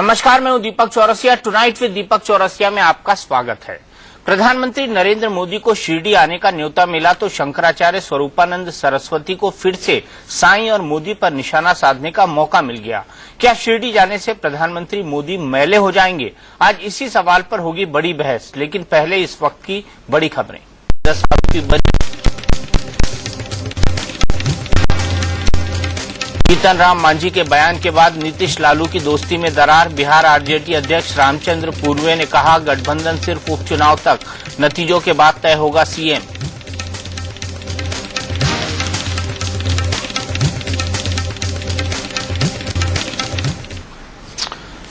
नमस्कार, मैं हूं दीपक चौरसिया। टुनाइट विद दीपक चौरसिया में आपका स्वागत है। प्रधानमंत्री नरेंद्र मोदी को शिरडी आने का न्योता मिला तो शंकराचार्य स्वरूपानंद सरस्वती को फिर से साईं और मोदी पर निशाना साधने का मौका मिल गया। क्या शिरडी जाने से प्रधानमंत्री मोदी मैले हो जाएंगे? आज इसी सवाल पर होगी बड़ी बहस, लेकिन पहले इस वक्त की बड़ी खबरें। जीतन राम मांझी के बयान के बाद नीतीश लालू की दोस्ती में दरार। बिहार आरजेडी अध्यक्ष रामचंद्र पूर्वे ने कहा, गठबंधन सिर्फ उपचुनाव तक, नतीजों के बाद तय होगा सीएम।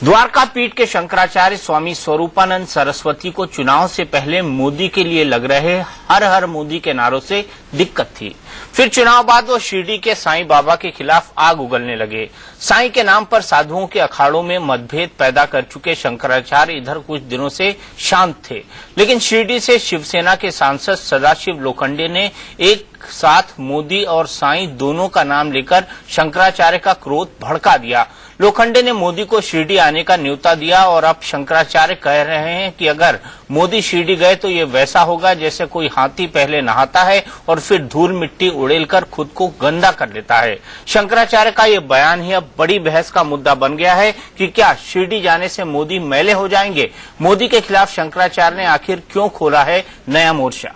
द्वारका पीठ के शंकराचार्य स्वामी स्वरूपानंद सरस्वती को चुनाव से पहले मोदी के लिए लग रहे हर हर मोदी के नारों से दिक्कत थी। फिर चुनाव बाद वो शिरडी के साईं बाबा के खिलाफ आग उगलने लगे। साईं के नाम पर साधुओं के अखाड़ों में मतभेद पैदा कर चुके शंकराचार्य इधर कुछ दिनों से शांत थे, लेकिन शिरडी से शिवसेना के सांसद सदाशिव लोखंडे ने एक साथ मोदी और साईं दोनों का नाम लेकर शंकराचार्य का क्रोध भड़का दिया। लोखंडे ने मोदी को शिरडी आने का न्योता दिया और अब शंकराचार्य कह रहे हैं कि अगर मोदी शिरडी गए तो ये वैसा होगा जैसे कोई हाथी पहले नहाता है और फिर धूल मिट्टी उड़ेलकर खुद को गंदा कर लेता है। शंकराचार्य का ये बयान ही अब बड़ी बहस का मुद्दा बन गया है कि क्या शिरडी जाने से मोदी मैले हो जाएंगे? मोदी के खिलाफ शंकराचार्य ने आखिर क्यों खोला है नया मोर्चा?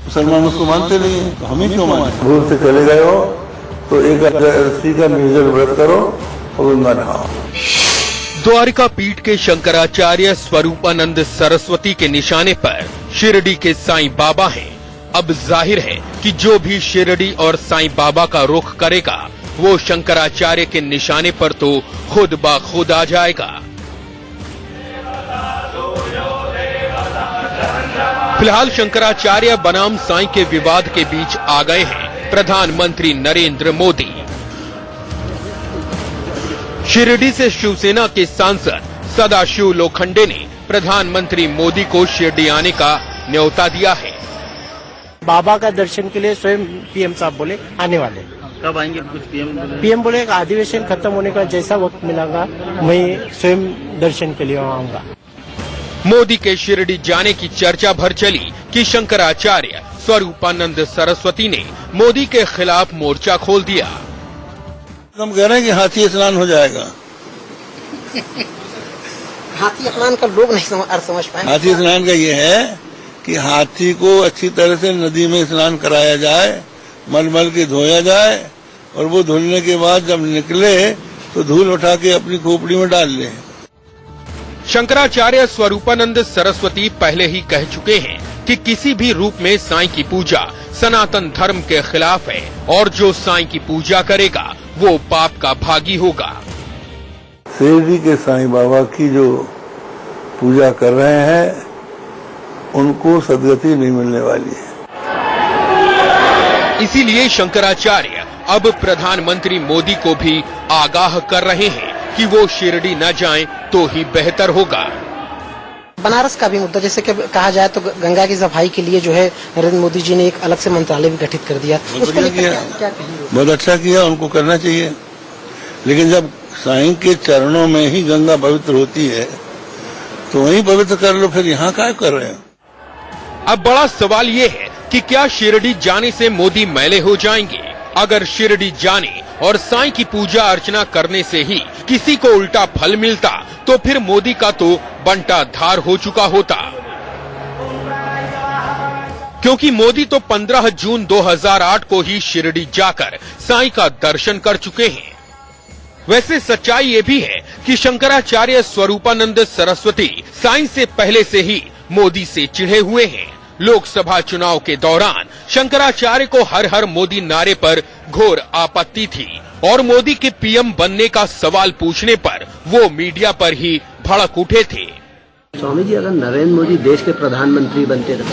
मुसलमान उसको मानते नहीं है, तो हमें क्यों माने? भूल से चले गए हो तो एक रस्सी का निर्जल व्रत करो और गंगा नहाओ। द्वारका पीठ के शंकराचार्य स्वरूपानंद सरस्वती के निशाने पर शिरडी के साईं बाबा हैं। अब जाहिर है कि जो भी शिरडी और साईं बाबा का रुख करेगा वो शंकराचार्य के निशाने पर तो खुद ब खुद आ जाएगा। फिलहाल शंकराचार्य बनाम साईं के विवाद के बीच आ गए हैं प्रधानमंत्री नरेंद्र मोदी। शिरडी से शिवसेना के सांसद सदाशिव लोखंडे ने प्रधानमंत्री मोदी को शिरडी आने का न्योता दिया है। बाबा का दर्शन के लिए स्वयं पीएम साहब बोले आने वाले। कब आएंगे? कुछ पीएम बोले अधिवेशन खत्म होने का जैसा वक्त मिलेगा मैं स्वयं दर्शन के लिए आऊंगा। मोदी के शिरडी जाने की चर्चा भर चली कि शंकराचार्य स्वरूपानंद सरस्वती ने मोदी के खिलाफ मोर्चा खोल दिया। हम कह रहे हैं कि हाथी स्नान हो जाएगा। हाथी स्नान का लोग नहीं समझ पाए। हाथी स्नान का ये है कि हाथी को अच्छी तरह से नदी में स्नान कराया जाए, मल के धोया जाए और वो धुलने के बाद जब निकले तो धूल उठा के अपनी खोपड़ी में डाल ले। शंकराचार्य स्वरूपानंद सरस्वती पहले ही कह चुके हैं कि किसी भी रूप में साईं की पूजा सनातन धर्म के खिलाफ है और जो साईं की पूजा करेगा वो पाप का भागी होगा। शिरडी के साईं बाबा की जो पूजा कर रहे हैं उनको सदगति नहीं मिलने वाली है। इसीलिए शंकराचार्य अब प्रधानमंत्री मोदी को भी आगाह कर रहे हैं कि वो शिरडी न जाएं तो ही बेहतर होगा। बनारस का भी मुद्दा, जैसे कि कहा जाए तो गंगा की सफाई के लिए जो है नरेंद्र मोदी जी ने एक अलग से मंत्रालय भी गठित कर दिया। उसको लेकर क्या कहेंगे? बहुत अच्छा किया, उनको करना चाहिए, लेकिन जब साईं के चरणों में ही गंगा पवित्र होती है तो वहीं पवित्र कर लो, फिर यहाँ क्या कर रहे हैं? अब बड़ा सवाल ये है कि क्या शिरडी जाने से मोदी मैले हो जाएंगे? अगर शिरडी जाने और साईं की पूजा अर्चना करने से ही किसी को उल्टा फल मिलता तो फिर मोदी का तो बंटा धार हो चुका होता, क्योंकि मोदी तो 15 जून 2008 को ही शिरडी जाकर साईं का दर्शन कर चुके हैं। वैसे सच्चाई ये भी है कि शंकराचार्य स्वरूपानंद सरस्वती साईं से पहले से ही मोदी से चिढ़े हुए हैं। लोकसभा चुनाव के दौरान शंकराचार्य को हर हर मोदी नारे पर घोर आपत्ति थी और मोदी के पीएम बनने का सवाल पूछने पर वो मीडिया पर ही भड़क उठे थे। स्वामी जी, अगर नरेंद्र मोदी देश के प्रधानमंत्री बनते तो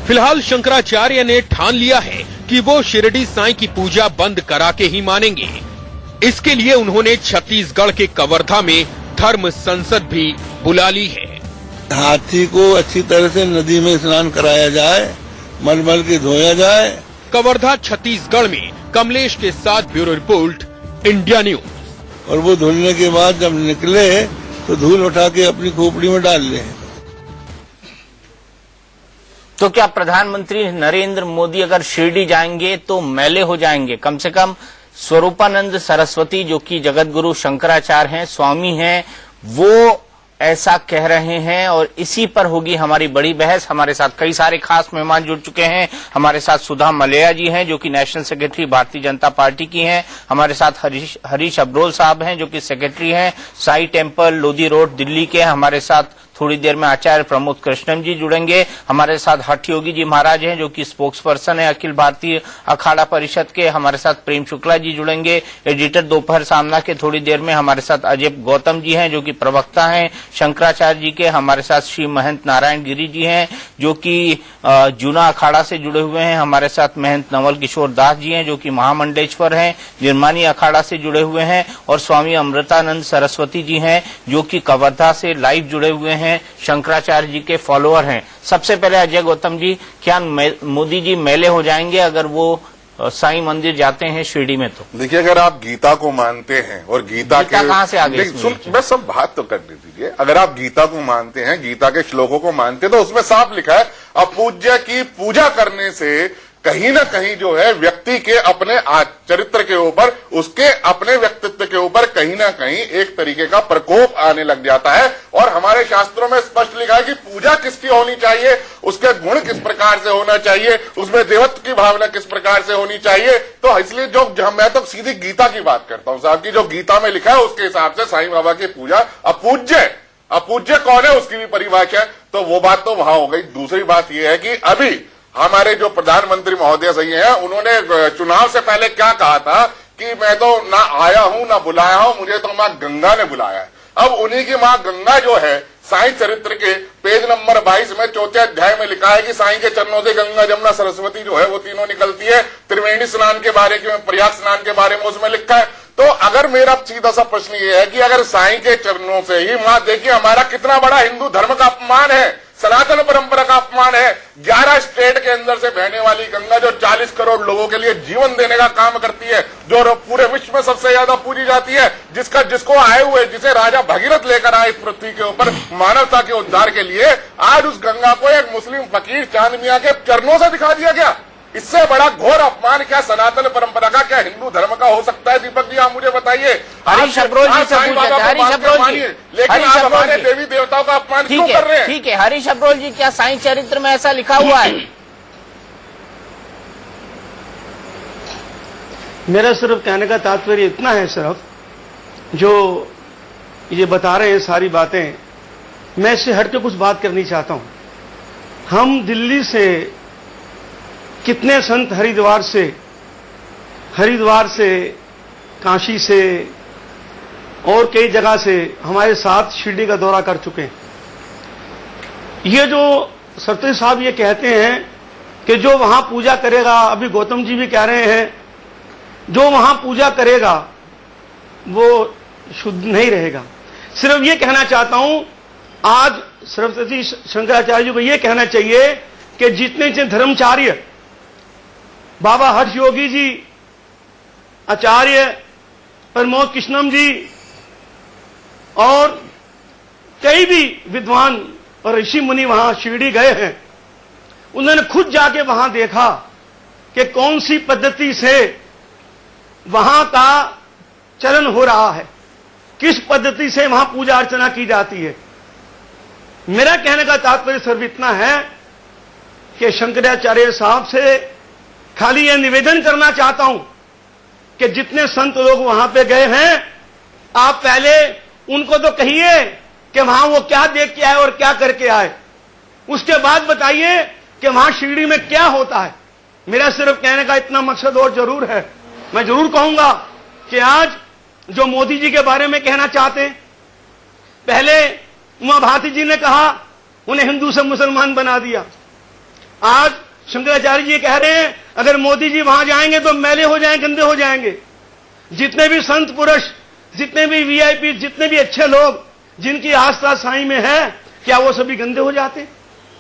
फिलहाल शंकराचार्य ने ठान लिया है कि वो शिरडी साईं की पूजा बंद करा के ही मानेंगे। इसके लिए उन्होंने छत्तीसगढ़ के कवर्धा में धर्म संसद भी बुला ली है। हाथी को अच्छी तरह से नदी में स्नान कराया जाए, मलमल के धोया जाए। कवर्धा छत्तीसगढ़ में कमलेश के साथ ब्यूरो रिपोर्ट, इंडिया न्यूज। और वो धुलने के बाद जब निकले तो धूल उठा के अपनी खोपड़ी में डाल ले। तो क्या प्रधानमंत्री नरेंद्र मोदी अगर शिरडी जाएंगे तो मैले हो जाएंगे? कम से कम स्वरूपानंद सरस्वती, जो कि जगत गुरु शंकराचार्य हैं, स्वामी हैं, वो ऐसा कह रहे हैं और इसी पर होगी हमारी बड़ी बहस। हमारे साथ कई सारे खास मेहमान जुड़ चुके हैं। हमारे साथ सुधा मलैया जी हैं, जो कि national secretary Bharatiya Janata party की हैं। हमारे साथ हरीश अब्रोल साहब हैं, जो कि सेक्रेटरी हैं साई टेम्पल, लोधी रोड, दिल्ली के। हमारे साथ थोड़ी देर में आचार्य प्रमोद कृष्णन जी जुड़ेंगे। हमारे साथ हठ योगी जी महाराज हैं, जो कि स्पोक्स पर्सन है अखिल भारतीय अखाड़ा परिषद के। हमारे साथ प्रेम शुक्ला जी जुड़ेंगे, एडिटर दोपहर सामना के। थोड़ी देर में हमारे साथ अजय गौतम जी हैं, जो कि प्रवक्ता हैं शंकराचार्य जी के। हमारे साथ श्री महंत नारायण गिरी जी हैं, जो कि जूना अखाड़ा से जुड़े हुए हैं। हमारे साथ महंत नवल किशोर दास जी हैं, जो कि महामंडलेश्वर हैं, निर्माणी अखाड़ा से जुड़े हुए हैं। और स्वामी अमृतानंद सरस्वती जी हैं, जो कि कवर्धा से लाइव जुड़े हुए हैं, शंकराचार्य जी के फॉलोअर हैं। सबसे पहले अजय गौतम जी, क्या मोदी जी मैले हो जाएंगे अगर वो साईं मंदिर जाते हैं शिरडी में? तो देखिए, अगर आप गीता को मानते हैं और गीता के कहां से आगे, बस सब बात तो करने दीजिए। अगर आप गीता को मानते हैं, गीता के श्लोकों को मानते हैं, तो उसमें साफ लिखा है अपूज्य की पूजा करने से कहीं ना कहीं जो है व्यक्ति के अपने चरित्र के ऊपर, उसके अपने व्यक्तित्व के ऊपर कहीं ना कहीं एक तरीके का प्रकोप आने लग जाता है। और हमारे शास्त्रों में स्पष्ट लिखा है कि पूजा किसकी होनी चाहिए, उसके गुण किस प्रकार से होना चाहिए, उसमें देवत्व की भावना किस प्रकार से होनी चाहिए। तो इसलिए जो मैं तो सीधी गीता की बात करता हूं साहब, की जो गीता में लिखा है उसके हिसाब से साईं बाबा की पूजा अपूज्य कौन है उसकी भी परिभाषा है। तो वो बात तो वहां हो गई। दूसरी बात यह है कि अभी हमारे जो प्रधानमंत्री महोदय सही हैं, उन्होंने चुनाव से पहले क्या कहा था कि मैं तो ना आया हूं ना बुलाया हूं, मुझे तो मां गंगा ने बुलाया है। अब उन्हीं की मां गंगा जो है, साईं चरित्र के पेज नंबर 22 में 4थे अध्याय में लिखा है कि साईं के चरणों से गंगा जमुना सरस्वती जो है वो तीनों निकलती है। त्रिवेणी स्नान के बारे में, प्रयाग स्नान के बारे में उसमें लिखा है। तो अगर मेरा सीधा सा प्रश्न ये है कि अगर साईं के चरणों से ही मां, देखिए हमारा कितना बड़ा हिंदू धर्म का अपमान है, सनातन परंपरा का अपमान है। 11 स्टेट के अंदर से बहने वाली गंगा जो 40 करोड़ लोगों के लिए जीवन देने का काम करती है, जो पूरे विश्व में सबसे ज्यादा पूजी जाती है, जिसको आए हुए, जिसे राजा भगीरथ लेकर आए इस पृथ्वी के ऊपर मानवता के उद्धार के लिए, आज उस गंगा को एक मुस्लिम फकीर चांद मियां के चरणों से दिखा दिया गया। इससे बड़ा घोर अपमान क्या सनातन परंपरा का, क्या हिंदू धर्म का हो सकता है? दीपक जी, आप मुझे बताइए। हरीश अब्रोल जी से पूछा, हरीश अब्रोल जी, लेकिन आप हमारे देवी देवताओं का अपमान क्यों कर रहे हैं? ठीक है हरीश अब्रोल जी, क्या साईं चरित्र में ऐसा लिखा हुआ है? मेरा सिर्फ कहने का तात्पर्य इतना है, सिर्फ जो ये बता रहे हैं सारी बातें, मैं इससे हट के कुछ बात करनी चाहता हूं। हम दिल्ली से कितने संत हरिद्वार से, काशी से और कई जगह से हमारे साथ शिरडी का दौरा कर चुके हैं। ये जो सरस्वती साहब ये कहते हैं कि जो वहां पूजा करेगा, अभी गौतम जी भी कह रहे हैं, जो वहां पूजा करेगा वो शुद्ध नहीं रहेगा। सिर्फ ये कहना चाहता हूं, आज सरस्वती शंकराचार्य जी को ये कहना चाहिए कि जितने धर्माचार्य, बाबा हठ योगी जी, आचार्य प्रमोद कृष्णम जी और कई भी विद्वान और ऋषि मुनि वहां शिरडी गए हैं, उन्होंने खुद जाके वहां देखा कि कौन सी पद्धति से वहां का चलन हो रहा है, किस पद्धति से वहां पूजा अर्चना की जाती है। मेरा कहने का तात्पर्य सिर्फ इतना है कि शंकराचार्य साहब से खाली यह निवेदन करना चाहता हूं कि जितने संत लोग वहां पे गए हैं, आप पहले उनको तो कहिए कि वहां वो क्या देख के आए और क्या करके आए, उसके बाद बताइए कि वहां शिरडी में क्या होता है। मेरा सिर्फ कहने का इतना मकसद और जरूर है। मैं जरूर कहूंगा कि आज जो मोदी जी के बारे में कहना चाहते हैं, पहले उमा भारती जी ने कहा उन्हें हिंदू से मुसलमान बना दिया। आज शंकराचार्य जी कह रहे हैं अगर मोदी जी वहां जाएंगे तो मैले हो जाएंगे, गंदे हो जाएंगे। जितने भी संत पुरुष, जितने भी वीआईपी, जितने भी अच्छे लोग जिनकी आस्था साईं में है, क्या वो सभी गंदे हो जाते?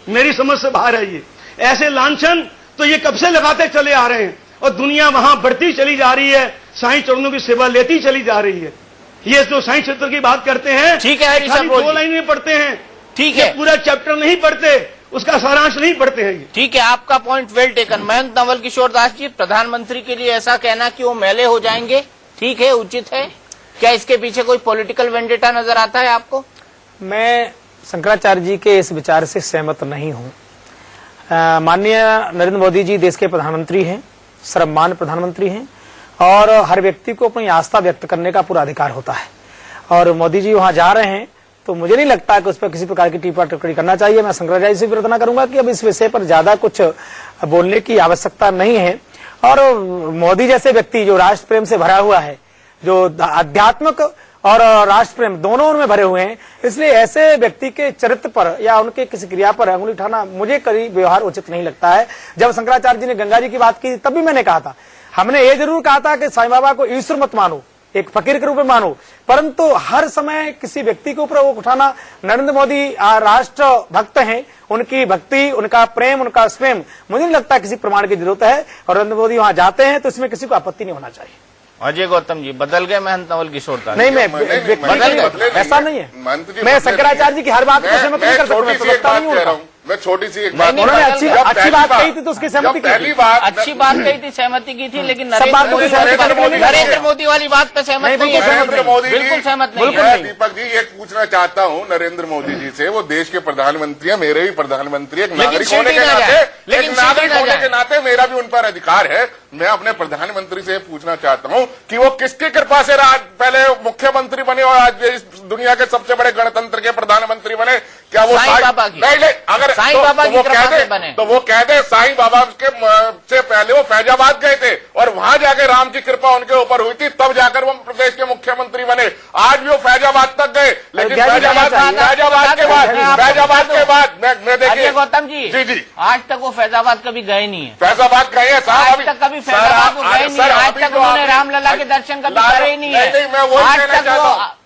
मेरी समझ से बाहर है ये। ऐसे लांछन तो ये कब से लगाते चले आ रहे हैं और दुनिया वहां बढ़ती चली जा रही है, साईं चरणों की सेवा लेती चली जा रही है। ये जो साईं क्षेत्र की बात करते हैं, ठीक है, खाली 2 लाइन में पढ़ते हैं, ठीक है, पूरा चैप्टर नहीं पढ़ते, उसका सारांश नहीं पढ़ते हैं। ठीक है, आपका पॉइंट वेल टेकन। महंत नवल किशोर दास जी, प्रधानमंत्री के लिए ऐसा कहना कि वो मैले हो जाएंगे, ठीक है, उचित है क्या? इसके पीछे कोई पॉलिटिकल वेंडेटा नजर आता है आपको? मैं शंकराचार्य जी के इस विचार से सहमत नहीं हूं। माननीय नरेंद्र मोदी जी देश के प्रधानमंत्री हैं, सर्वमान्य प्रधानमंत्री हैं और हर व्यक्ति को अपनी आस्था व्यक्त करने का पूरा अधिकार होता है। और मोदी जी वहां जा रहे हैं तो मुझे नहीं लगता कि उस पर किसी प्रकार की टिप्पणी टिप्पणी करना चाहिए। मैं शंकराचार्य से प्रार्थना करूंगा कि अब इस विषय पर ज्यादा कुछ बोलने की आवश्यकता नहीं है। और मोदी जैसे व्यक्ति जो राष्ट्र प्रेम से भरा हुआ है, जो आध्यात्मिक और राष्ट्र प्रेम दोनों उनमें भरे हुए हैं, इसलिए ऐसे व्यक्ति के चरित्र पर या उनके किसी क्रिया पर अंगुली उठाना मुझे करीब व्यवहार उचित नहीं लगता है। जब शंकराचार्य जी ने गंगा जी की बात की तब भी मैंने कहा था, हमने ये जरूर कहा था कि साईं बाबा को ईश्वर मत मानो, एक फकीर के रूप में मानो, परंतु हर समय किसी व्यक्ति के ऊपर वो उठाना। नरेंद्र मोदी राष्ट्र भक्त हैं, उनकी भक्ति, उनका प्रेम, उनका स्नेह मुझे नहीं लगता किसी प्रमाण की जरूरत है। और नरेंद्र मोदी वहां जाते हैं तो इसमें किसी को आपत्ति नहीं होना चाहिए। अजय गौतम जी बदल गए महंत नवल किशोर दास? नहीं, मैं बदल गए, ऐसा नहीं है। मैं शंकराचार्य जी की हर बात को सहमत नहीं कर सकता। मैं छोटी सी एक बात, उन्होंने अच्छी बात कही थी तो उसकी सहमति की, अच्छी बात कही थी, सहमति की थी, लेकिन नरेंद्र मोदी वाली बात पे सहमत नहीं है। नरेंद्र मोदी बिल्कुल सहमत नहीं है। मैं दीपक जी ये पूछना चाहता हूँ नरेंद्र मोदी जी से, वो देश के प्रधानमंत्री है, मेरे भी प्रधानमंत्री, एक नागरिक होने के नाते मेरा भी उन पर अधिकार है। मैं अपने प्रधानमंत्री से पूछना चाहता हूँ कि वो किसकी कृपा से पहले मुख्यमंत्री बने और आज इस दुनिया के सबसे बड़े गणतंत्र के प्रधानमंत्री बने? क्या वो साईं बाबा की? नहीं, अगर साईं बाबा की कृपा से बने तो वो कह दे साईं बाबा के से पहले वो फैजाबाद गए थे और वहां जाके राम की कृपा उनके ऊपर हुई थी, तब जाकर वो प्रदेश के मुख्यमंत्री बने। आज भी वो फैजाबाद तक गए, लेकिन फैजाबाद के बाद मैं देखिए गौतम जी, जी आज तक वो फैजाबाद कभी गए नहीं है। फैजाबाद गए हैं साहब, आज तक कभी फैजाबाद को गए नहीं है। आज तक उन्होंने रामलला के दर्शन कभी करे ही नहीं है। मैं वही कहना चाहता हूँ।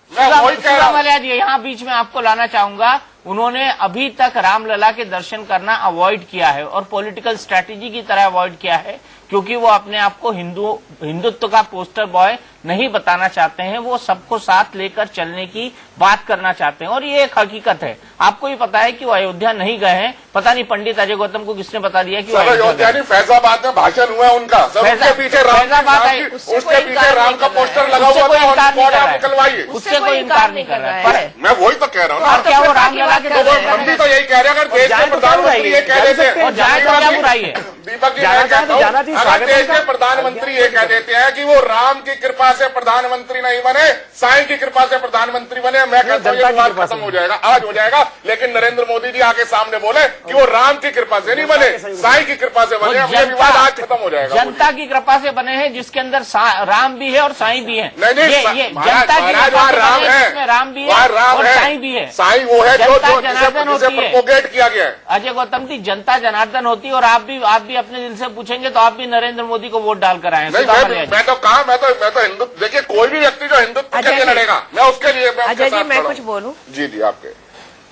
मलया जी यहाँ बीच में आपको लाना चाहूंगा, उन्होंने अभी तक रामलला के दर्शन करना अवॉइड किया है और पॉलिटिकल स्ट्रैटेजी की तरह अवॉइड किया है, क्योंकि वो अपने आप को हिंदुत्व का पोस्टर बॉय नहीं बताना चाहते हैं। वो सबको साथ लेकर चलने की बात करना चाहते हैं और ये एक हकीकत है। आपको भी पता है कि वो अयोध्या नहीं गए हैं। पता नहीं पंडित अजय गौतम को किसने बता दिया कि अयोध्या नहीं, फैजाबाद में भाषण हुआ उनका, उसके पीछे राम का पोस्टर लगा हुआ था, निकलवाइए, उससे कोई इनकार नहीं कर रहा है। मैं वही तो कह रहा हूँ। क्या वो रामलला के हम भी तो यही कह रहे हैं, अगर देश के प्रधानमंत्री ये कह देते हैं, क्या बुराई है? दीपक जी मैं कहता हूँ, अगर देश के प्रधानमंत्री ये कह देते हैं कि वो राम की कृपा से प्रधानमंत्री नहीं बने, साईं की कृपा से प्रधानमंत्री बने, मैं कहता हूँ ये बात खत्म हो जाएगा, आज हो जाएगा। लेकिन नरेंद्र मोदी जी आके सामने बोले कि वो राम की कृपा से नहीं बने, साईं की कृपा से बने, ये विवाद आज खत्म हो जाएगा। जनता की कृपा से बने हैं जिसके अंदर राम भी है और साईं भी है। नहीं, जनता की कृपा से बने हैं जिसमें राम भी है और साईं भी है। साईं वो है जो जिसे प्रोपोगेट किया गया है। अजय गौतम जी, जनता जनार्दन होती है और आप भी अपने दिल से पूछेंगे तो आप भी नरेंद्र मोदी को वोट डाल कर आए। मैं तो कहा, मैं तो हिंदू, देखिए कोई भी व्यक्ति जो हिंदुत्व के लिए लड़ेगा, मैं उसके लिए अजय जी मैं कुछ बोलूं? जी आपके,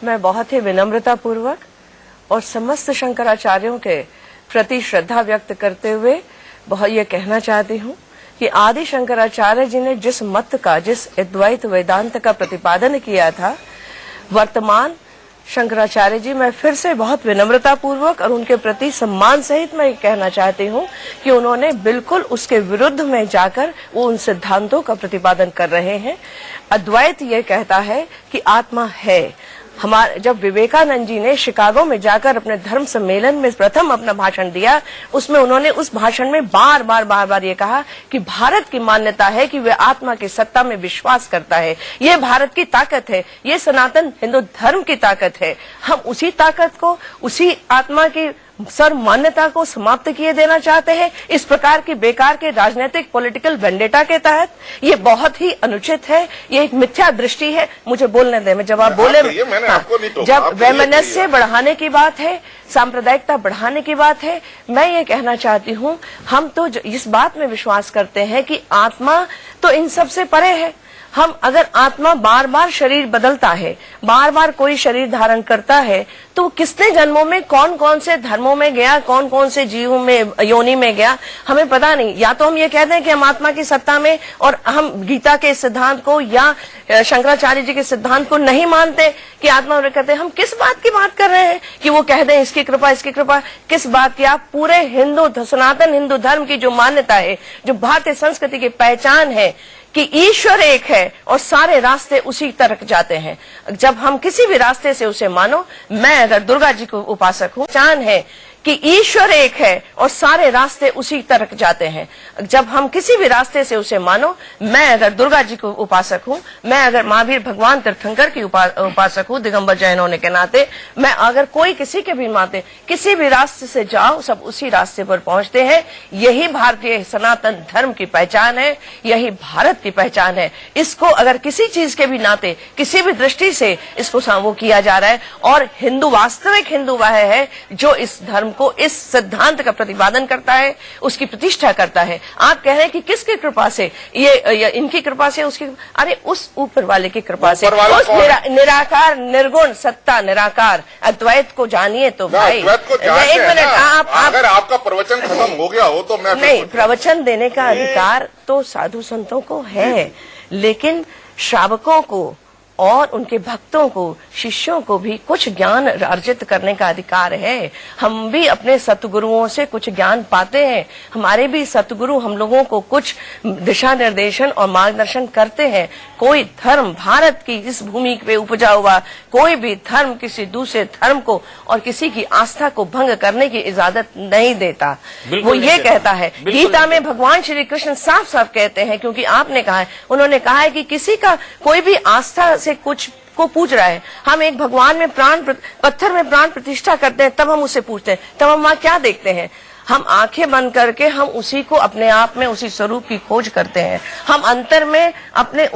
मैं बहुत ही विनम्रता पूर्वक और समस्त शंकराचार्यों के प्रति श्रद्धा व्यक्त करते हुए बहुत ये कहना चाहती हूँ कि आदि शंकराचार्य जी ने जिस मत का, जिस अद्वैत वेदांत का प्रतिपादन किया था, वर्तमान शंकराचार्य जी, मैं फिर से बहुत विनम्रता पूर्वक और उनके प्रति सम्मान सहित मैं कहना चाहती हूँ कि उन्होंने बिल्कुल उसके विरुद्ध में जाकर वो उन सिद्धांतों का प्रतिपादन कर रहे हैं। अद्वैत ये कहता है कि आत्मा है। हमारे जब विवेकानंद जी ने शिकागो में जाकर अपने धर्म सम्मेलन में प्रथम अपना भाषण दिया, उसमें उन्होंने उस भाषण में बार बार ये कहा कि भारत की मान्यता है कि वह आत्मा की सत्ता में विश्वास करता है। ये भारत की ताकत है, ये सनातन हिंदू धर्म की ताकत है। हम उसी ताकत को, उसी आत्मा की सर्व मान्यता को समाप्त किए देना चाहते हैं इस प्रकार की बेकार के राजनीतिक पॉलिटिकल वेंडेटा के तहत। ये बहुत ही अनुचित है, ये एक मिथ्या दृष्टि है। मुझे बोलने दे, मैं जवाब बोले। जब वैमनस्य बढ़ाने की बात है, सांप्रदायिकता बढ़ाने की बात है, मैं ये कहना चाहती हूँ, हम तो इस बात में विश्वास करते हैं कि आत्मा तो इन सब से परे है। हम अगर आत्मा बार बार शरीर बदलता है, बार बार कोई शरीर धारण करता है, तो कितने जन्मों में कौन कौन से धर्मों में गया, कौन कौन से जीवों में, योनि में गया, हमें पता नहीं। या तो हम ये कहते हैं कि हम आत्मा की सत्ता में, और हम गीता के सिद्धांत को या शंकराचार्य जी के सिद्धांत को नहीं मानते कि आत्मा में कहते हैं। हम किस बात की बात कर रहे हैं कि वो कह दें इसकी कृपा, इसकी कृपा, किस बात की? आप पूरे हिंदू, सनातन हिंदू धर्म की जो मान्यता है, जो भारतीय संस्कृति की पहचान है कि ईश्वर एक है और सारे रास्ते उसी तरफ जाते हैं। जब हम किसी भी रास्ते से उसे मानो, मैं अगर दुर्गा जी को उपासक हूँ, पहचान है कि ईश्वर एक है और सारे रास्ते उसी तरफ जाते हैं। जब हम किसी भी रास्ते से उसे मानो, मैं अगर दुर्गा जी को उपासक हूँ, मैं अगर महावीर भगवान तीर्थंकर की उपासक हूँ, दिगंबर जैन होने के नाते, मैं अगर कोई किसी के भी नाते किसी भी रास्ते से जाओ, सब उसी रास्ते पर पहुंचते हैं। यही भारतीय सनातन धर्म की पहचान है, यही भारत की पहचान है। इसको अगर किसी चीज के भी नाते, किसी भी दृष्टि से इसको वो किया जा रहा है, और हिंदू, वास्तविक हिंदू वह है जो इस धर्म को, इस सिद्धांत का प्रतिपादन करता है, उसकी प्रतिष्ठा करता है। आप कह रहे हैं कि किसकी कृपा से, ये इनकी कृपा से, उसकी, अरे उस ऊपर वाले की कृपा से, उस निराकार, निर्गुण, सत्ता, निराकार अद्वैत को जानिए। तो भाई एक मिनट, आप अगर आपका प्रवचन खत्म हो गया हो तो मैं नहीं, प्रवचन देने का अधिकार तो साधु संतों को है, लेकिन श्रावकों को और उनके भक्तों को, शिष्यों को भी कुछ ज्ञान अर्जित करने का अधिकार है। हम भी अपने सतगुरुओं से कुछ ज्ञान पाते हैं, हमारे भी सतगुरु हम लोगों को कुछ दिशा निर्देशन और मार्गदर्शन करते हैं। कोई धर्म, भारत की इस भूमि पे उपजा हुआ कोई भी धर्म किसी दूसरे धर्म को और किसी की आस्था को भंग करने की इजाजत नहीं देता। वो ये कहता है, गीता में भगवान श्री कृष्ण साफ साफ कहते हैं, क्योंकि आपने कहा है, उन्होंने कहा है कि किसी का कोई भी आस्था से कुछ को पूछ रहा है, हम एक भगवान में पत्थर में प्राण प्रतिष्ठा करते हैं, तब हम उससे पूछते हैं, तब हम वहां क्या देखते हैं? हम आंखें बंद करके हम उसी को अपने आप में, उसी स्वरूप की खोज करते हैं। हम अंतर में अपने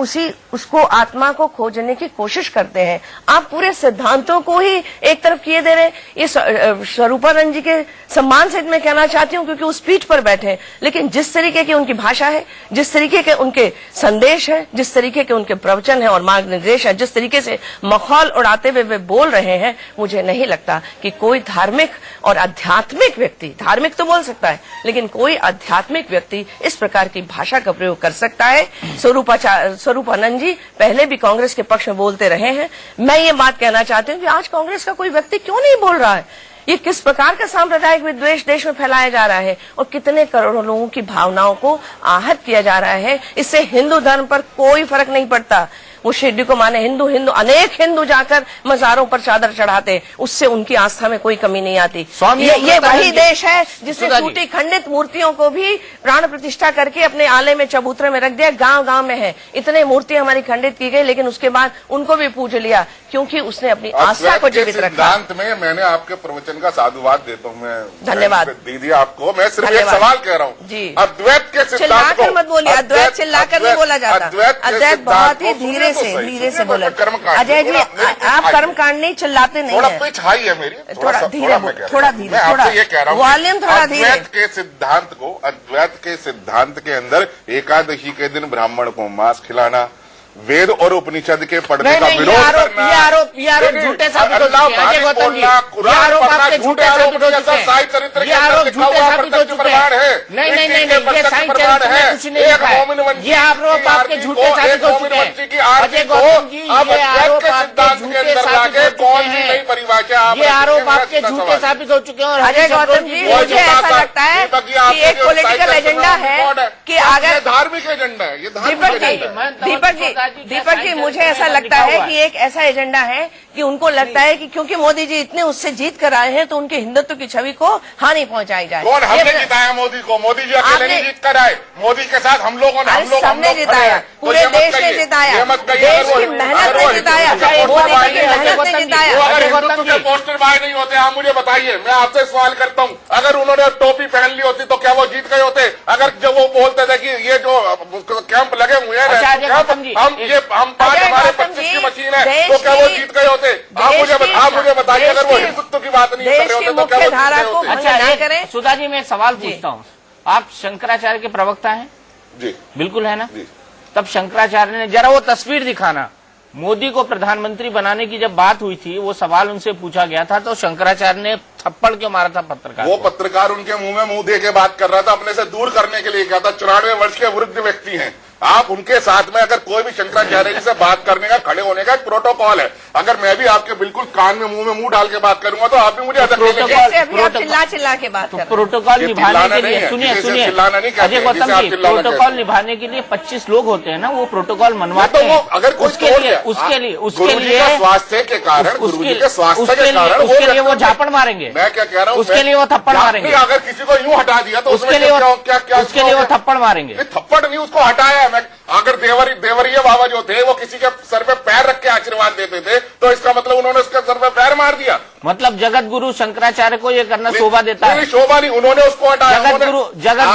उसको आत्मा को खोजने की कोशिश करते हैं। आप पूरे सिद्धांतों को ही एक तरफ किए दे रहे हैं। ये स्वरूपानंद जी के सम्मान से मैं कहना चाहती हूँ, क्योंकि उस पीठ पर बैठे हैं, लेकिन जिस तरीके की उनकी भाषा है, जिस तरीके के उनके संदेश है, जिस तरीके के उनके प्रवचन है और मार्ग निर्देश है, जिस तरीके से मखौल उड़ाते हुए वे बोल रहे हैं, मुझे नहीं लगता कि कोई धार्मिक और आध्यात्मिक व्यक्ति, धार्मिक तो बोल सकता है, लेकिन कोई आध्यात्मिक व्यक्ति इस प्रकार की भाषा का प्रयोग कर सकता है। स्वरूपानंद जी पहले भी कांग्रेस के पक्ष में बोलते रहे हैं। मैं ये बात कहना चाहती हूँ कि आज कांग्रेस का कोई व्यक्ति क्यों नहीं बोल रहा है? ये किस प्रकार का सांप्रदायिक विद्वेष देश में फैलाया जा रहा है और कितने करोड़ों लोगों की भावनाओं को आहत किया जा रहा है। इससे हिंदू धर्म पर कोई फर्क नहीं पड़ता। वो शिरडी को माने हिंदू, अनेक हिंदू जाकर मजारों पर चादर चढ़ाते, उससे उनकी आस्था में कोई कमी नहीं आती। ये वही देश है जिसने टूटी खंडित मूर्तियों को भी प्राण प्रतिष्ठा करके अपने आले में, चबूतरे में रख दिया। गांव गांव में है, इतने मूर्तियां हमारी खंडित की गई, लेकिन उसके बाद उनको भी पूज लिया, क्योंकि उसने अपनी आस्था को जीवित रखा। सिद्धांत में मैंने आपके प्रवचन का साधुवाद देता हूँ, मैं धन्यवाद दीदी आपको। मैं सिर्फ एक सवाल कह रहा हूँ जी, अद्वैत के सिद्धांत को मत बोलिए, अद्वैत चिल्लाकर नहीं बोला जाता, अद्वैत बहुत ही धीरे से बोला। अजय जी, आप कर्मकांड नहीं, चिल्लाते नहीं, थोड़ा पिच हाई है मेरी, थोड़ा धीरे, थोड़ा धीरे, थोड़ा ये कह रहा हूँ, वॉल्यूम थोड़ा धीरे। अद्वैत के सिद्धांत के अंदर एकादशी के दिन ब्राह्मण को मांस खिलाना, वेद और उपनिषद के पढ़ने का विरोध करना, ये आरोप झूठे साबित हो चुके हैं। अजय गौतम जी, ये आरोप आपके झूठे साबित हो चुके हैं। ये आरोप झूठे साबित हो चुके हैं। नहीं, ये साईं चरित्र में कुछ नहीं लिखा है। ये आरोप आपके झूठे साबित हो चुके हैं। अजय गौतम जी, ये आरोप आपके झूठे साबित हो चुके हैं। ये आरोप आपके झूठे साबित हो चुके हैं। और अजय गौतम जी, मुझे ऐसा लगता है कि एक पॉलिटिकल एजेंडा है कि अगर धार्मिक एजेंडा है, ये दीपक जी, मुझे ऐसा लगता है कि एक ऐसा एजेंडा है कि उनको लगता है कि क्योंकि मोदी जी इतने उससे जीत कर आए हैं तो उनके हिंदुत्व की छवि को हानि पहुंचाई जाए। कौन हमने जिताया मोदी को? मोदी जी अकेले नहीं जीत कर आए, मोदी के साथ हम लोगों ने, सबने जिताया, पूरे देश ने जिताया, देश की मेहनत ने जिताया, मोदी की मेहनत ने जिताया। अगर हिंदुत्व के पोस्टर बाय नहीं होते, आप मुझे बताइए, मैं आपसे सवाल करता हूँ, अगर उन्होंने टोपी पहन ली होती तो क्या वो जीत गए होते? अगर जब वो बोलते थे कि ये जो कैंप लगे हुए हैं, हम 5 हमारे 25 की मशीन है, तो क्या वो जीत गए होते? आप मुझे बताइए, अगर वो हिंदुत्व की बात नहीं कर रहे होते तो क्या वो जीत गए होते? अच्छा, सुधा जी, मैं एक सवाल पूछता हूँ, आप शंकराचार्य के प्रवक्ता हैं? जी, बिल्कुल है ना? जी। तब शंकराचार्य ने, जरा वो तस्वीर दिखाना, मोदी को प्रधानमंत्री बनाने की जब बात हुई थी, वो सवाल उनसे पूछा गया था, तो शंकराचार्य ने थप्पड़ क्यों मारा था पत्रकार? वो पत्रकार उनके मुंह में मुंह दे के बात कर रहा था, अपने से दूर करने के लिए कहा था। 94 वर्ष के वृद्ध व्यक्ति हैं आप, उनके साथ में अगर कोई भी शंकराचार्य जी से बात करने का, खड़े होने का एक प्रोटोकॉल है। अगर मैं भी आपके बिल्कुल कान में मुंह में मुंह डाल के बात करूंगा तो आप भी मुझे चिल्ला के बात कर, प्रोटोकॉल निभाने के लिए, सुनिए अजय गौतम जी, प्रोटोकॉल निभाने के लिए 25 लोग होते हैं ना, वो प्रोटोकॉल मनवाते हैं। अगर उसके लिए स्वास्थ्य के कारण, उसके लिए वो झापड़ मारेंगे। मैं क्या कह रहा हूँ, उसके लिए वो थप्पड़ मारेंगे। अगर किसी को यूं हटा दिया तो उसके लिए वो थप्पड़ मारेंगे। थप्पड़ नहीं, उसको हटाया। अगर देवरिया बाबा जो थे वो किसी के सर पे पैर रख के आशीर्वाद देते थे, तो इसका मतलब उन्होंने उसके सर पे पैर मार दिया। मतलब जगत गुरु शंकराचार्य को ये करना शोभा देता है? शोभा नहीं, उन्होंने उसको हटाया। जगत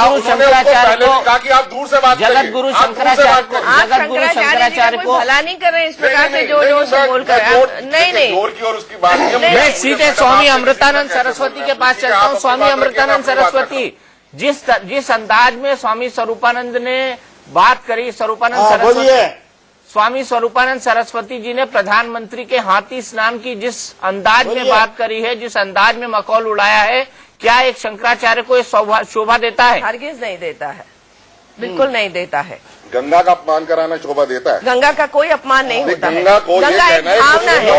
गुरु शंकराचार्य को कहा कि आप दूर से बात करिए। जगत गुरु शंकराचार्य को भला नहीं कर रहे इस प्रकार से जोर से बोलकर। नहीं, जोर की और उसकी बात। मैं सीधे स्वामी अमृतानंद सरस्वती के पास चलता हूँ। स्वामी अमृतानंद सरस्वती, जिस अंदाज में स्वामी स्वरूपानंद ने बात करी, स्वामी स्वरूपानंद सरस्वती जी ने प्रधानमंत्री के हाथी स्नान की जिस अंदाज में बात करी है, जिस अंदाज में मखौल उड़ाया है, क्या एक शंकराचार्य को ये शोभा देता है? हरगिज नहीं देता है, बिल्कुल नहीं देता है। गंगा का अपमान कराना शोभा देता है? गंगा का कोई अपमान नहीं होता है। गंगा को गंगा एक भावना है,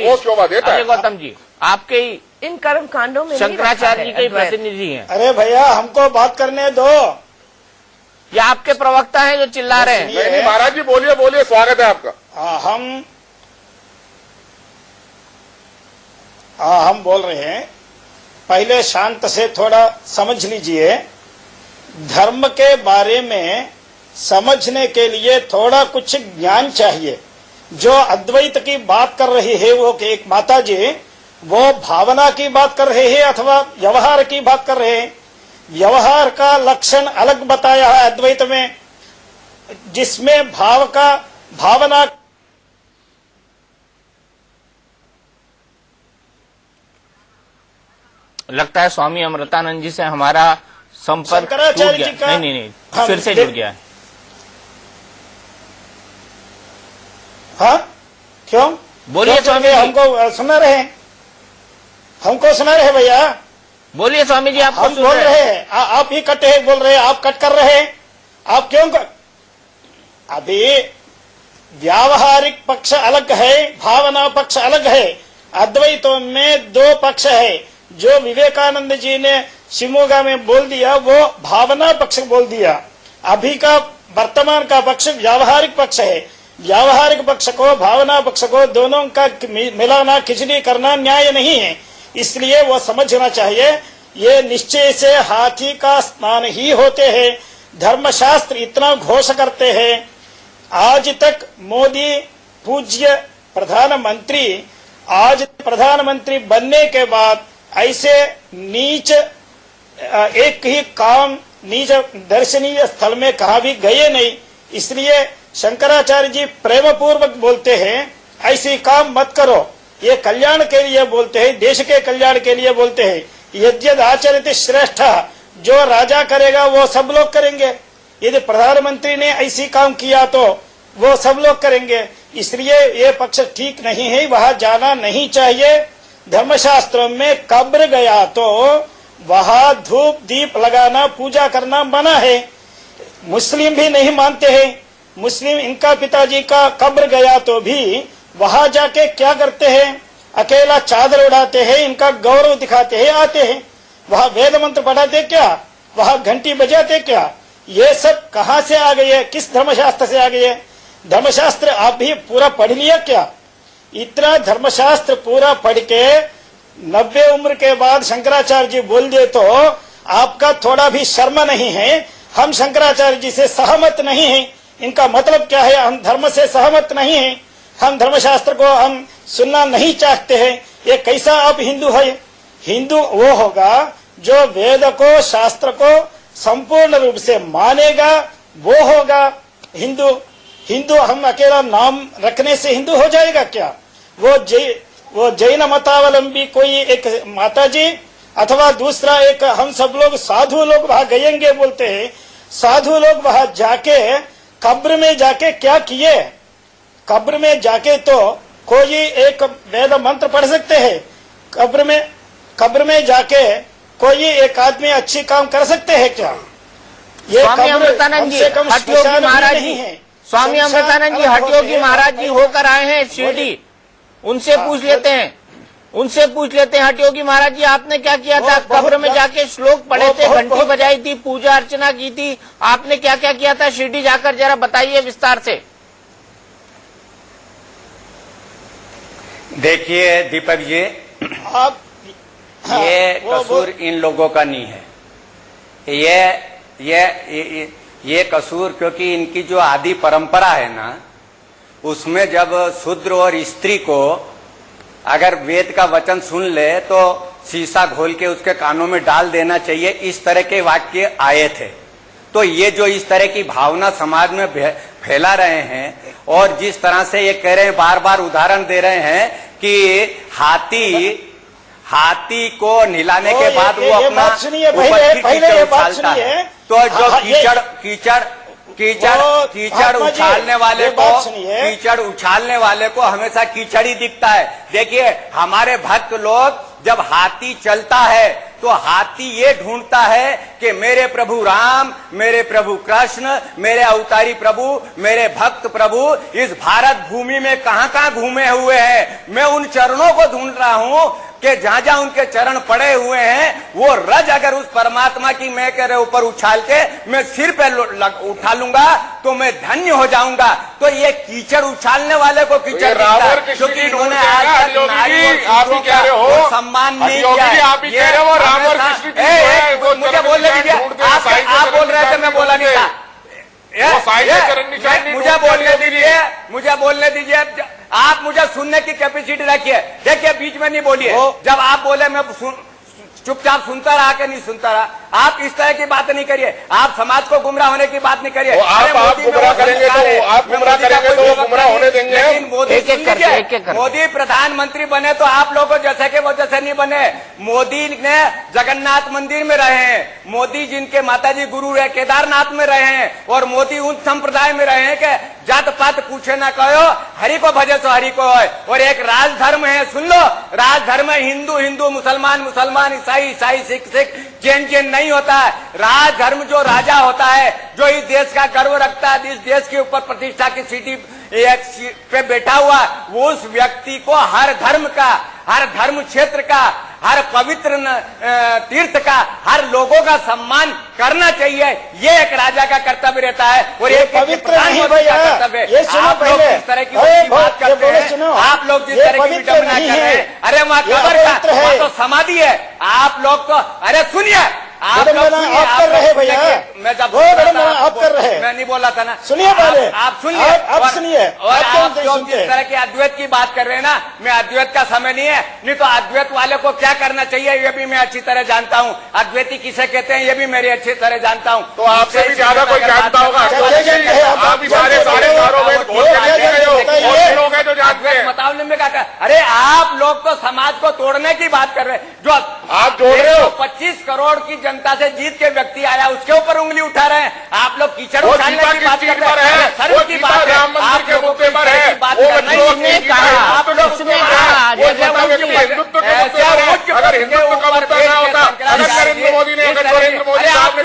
वो शोभा देता है। गौतम जी, आपके इन कर्म कांडों में शंकराचार्य जी के प्रतिनिधि हैं। अरे भैया हमको बात करने दो। ये आपके प्रवक्ता हैं जो चिल्ला रहे हैं। नहीं महाराज जी, बोलिए, स्वागत है आपका। हम बोल रहे हैं, पहले शांत से थोड़ा समझ लीजिए। धर्म के बारे में समझने के लिए थोड़ा कुछ ज्ञान चाहिए। जो अद्वैत की बात कर रही है वो एक माता जी, वो भावना की बात कर रहे हैं अथवा व्यवहार की बात कर रहे हैं? व्यवहार का लक्षण अलग बताया है अद्वैत में, जिसमें भावना लगता है स्वामी अमृतानंद जी से हमारा संपर्क टूट गया। नहीं, फिर से जुड़ गया है। हाँ, क्यों? बोलिए स्वामी। हमको सुना रहे हैं, हमको सुना रहे भैया। बोलिए स्वामी जी, आप हम बोल रहे हैं, आप ही कटे बोल रहे हैं, आप कट कर रहे हैं। आप क्यों अभी व्यावहारिक पक्ष अलग है, भावना पक्ष अलग है। अद्वैतों में दो पक्ष है। जो विवेकानंद जी ने शिमोगा में बोल दिया वो भावना पक्ष बोल दिया। अभी का वर्तमान का पक्ष व्यावहारिक पक्ष है। व्यावहारिक पक्ष को, भावना पक्ष को, दोनों का मिलाना, खिचड़ी करना न्याय नहीं है। इसलिए वो समझना चाहिए, ये निश्चय से हाथी का स्नान ही होते हैं। धर्मशास्त्र इतना घोष करते हैं। आज तक मोदी पूज्य प्रधानमंत्री, आज प्रधानमंत्री बनने के बाद ऐसे नीच एक ही काम, नीच दर्शनीय स्थल में कहा भी गए नहीं। इसलिए शंकराचार्य जी प्रेम पूर्वक बोलते हैं, ऐसी काम मत करो। ये कल्याण के लिए बोलते हैं, देश के कल्याण के लिए बोलते हैं। यद्यद आचरित श्रेष्ठ, जो राजा करेगा वो सब लोग करेंगे। यदि प्रधानमंत्री ने ऐसी काम किया तो वो सब लोग करेंगे। इसलिए ये पक्ष ठीक नहीं है, वहां जाना नहीं चाहिए। धर्मशास्त्रों में कब्र गया तो वहां धूप दीप लगाना, पूजा करना मना है। मुस्लिम भी नहीं मानते हैं। मुस्लिम, इनका पिताजी का कब्र गया तो भी वहां जाके क्या करते हैं? अकेला चादर उड़ाते हैं, इनका गौरव दिखाते हैं, आते हैं। वहां वेद मंत्र पढ़ाते क्या? वहां घंटी बजाते क्या? ये सब कहां से आ गए? किस धर्मशास्त्र से आ गए? धर्मशास्त्र आप भी पूरा पढ़ लिया क्या? इतना धर्मशास्त्र पूरा पढ़ के 90 उम्र के बाद शंकराचार्य जी बोल दे तो आपका थोड़ा भी शर्म नहीं है? हम शंकराचार्य जी से सहमत नहीं हैं। इनका मतलब क्या है? हम धर्म से सहमत नहीं हैं, हम धर्मशास्त्र को हम सुनना नहीं चाहते हैं। ये कैसा आप हिंदू है? हिंदू वो होगा जो वेद को, शास्त्र को संपूर्ण रूप से मानेगा, वो होगा हिंदू। हिंदू हम अकेला नाम रखने से हिंदू हो जाएगा क्या? वो जैन मतावलंबी कोई एक माता जी अथवा दूसरा एक हम सब लोग साधु लोग वहां गएंगे बोलते हैं। साधु लोग वहां जाके कब्र में जाके क्या किए? कब्र में जाके तो कोई एक वेद मंत्र पढ़ सकते हैं। कब्र में जाके कोई एक आदमी अच्छी काम कर सकते हैं क्या? ये स्वामी अमृतानंद जी हठयोगी महाराज जी, स्वामी अमृतानंद जी हठयोगी महाराज जी होकर आए हैं शिरडी, उनसे पूछ लेते हैं, हठयोगी महाराज जी आपने क्या किया था? कब्र में जाके श्लोक पढ़े थे, घंटी बजाई थी, पूजा अर्चना की थी, आपने क्या क्या किया था शिरडी जाकर? जरा बताइए विस्तार से। देखिए दीपक जी, आप ये कसूर इन लोगों का नहीं है। ये कसूर क्योंकि इनकी जो आदि परंपरा है ना, उसमें जब शूद्र और स्त्री को अगर वेद का वचन सुन ले तो शीशा घोल के उसके कानों में डाल देना चाहिए, इस तरह के वाक्य आए थे। तो ये जो इस तरह की भावना समाज में फैला रहे हैं और जिस तरह से ये कह रहे हैं, बार बार उदाहरण दे रहे हैं कि हाथी को नहलाने के बाद वो अपना कीचड़ उछालता है, तो जो कीचड़ उछालने वाले को हमेशा कीचड़ ही दिखता है। देखिए हमारे भक्त लोग जब हाथी चलता है तो हाथी ये ढूंढता है कि मेरे प्रभु राम, मेरे प्रभु कृष्ण, मेरे अवतारी प्रभु, मेरे भक्त प्रभु इस भारत भूमि में कहां कहां घूमे हुए हैं। मैं उन चरणों को ढूंढ रहा हूं कि जहां जहां उनके चरण पड़े हुए हैं वो रज अगर उस परमात्मा की मैं के ऊपर उछाल के मैं सिर पे उठा लूंगा तो मैं धन्य हो जाऊंगा। तो ये कीचड़ उछालने वाले को कीचड़ दिखता है क्योंकि इन्होंने आज तक नारी और पुरुषों का सम्मान नहीं किया। मुझे बोलने दीजिए, आप बोल रहे थे, मैं बोला नहीं था। मुझे बोलने दीजिए, आप मुझे सुनने की कैपेसिटी रखिए। देखिए बीच में नहीं बोलिए, जब आप बोले मैं चुपचाप सुनता रहा कि नहीं सुनता रहा। आप इस तरह की बात नहीं करिए, आप समाज को गुमराह होने की बात नहीं करिए। आप गुमराह करेंगे तो वो गुमराह होने देंगे। लेकिन मोदी प्रधानमंत्री बने तो आप लोगों को जैसे कि वो जैसे नहीं बने। मोदी ने जगन्नाथ मंदिर में रहे हैं, मोदी जिनके माताजी गुरु रहे केदारनाथ में रहे हैं, और मोदी उन संप्रदाय में रहे हैं कि जात पात पूछे ना कहो, हरि को भजे तो हरि को है। और एक राजधर्म है, सुन लो, राजधर्म है हिंदू हिंदू, मुसलमान मुसलमान, ईसाई ईसाई, सिख सिख, जैन जैन नहीं होता है। राजधर्म जो राजा होता है, जो इस देश का गर्व रखता है, इस देश के ऊपर प्रतिष्ठा की सीढ़ी पे बैठा हुआ, वो उस व्यक्ति को हर धर्म का, हर धर्म क्षेत्र का, हर पवित्र तीर्थ का, हर लोगों का सम्मान करना चाहिए। ये एक राजा का कर्तव्य रहता है और एक पवित्र नहीं भैया, ये सुनो पहले, इस तरह की बात करते हैं, आप लोग जिस तरह की विडंबना कर रहे हैं, अरे वहाँ कब्र का, वहाँ तो समाधि है। आप लोग तो, अरे सुनिए, आप कर रहे भैया, मैं जब आप कर रहे, मैं नहीं बोला था ना, सुनिए पहले, आप सुनिए, आप सुनिए। और आप लोग जिस तरह के अद्वैत की बात कर रहे हैं ना, मैं अद्वैत का समय नहीं है, नहीं तो अद्वैत वाले को क्या करना चाहिए ये भी मैं अच्छी तरह जानता हूँ। अद्वैती किसे कहते हैं ये भी मेरी अच्छी तरह जानता हूँ। तो आपसे भी ज्यादा कोई जानता होगा। आप सारे लोग हैं जो जानते हैं। मुताबिक में क्या, अरे आप लोग तो समाज को तोड़ने की बात कर रहे हैं। जो आप जोड़ रहे हो, 25 करोड़ की जनता से जीत के व्यक्ति आया उसके ऊपर उंगली उठा रहे हैं। आप लोग कीचड़ उछालने की बात कर रहे हैं, सर्व की बात है, आप लोगों के बात करना कहा, आप लोग अगर हिंदुत्व का मुद्दा ना होता, अगर नरेंद्र मोदी ने, अगर नरेंद्र मोदी साहब ने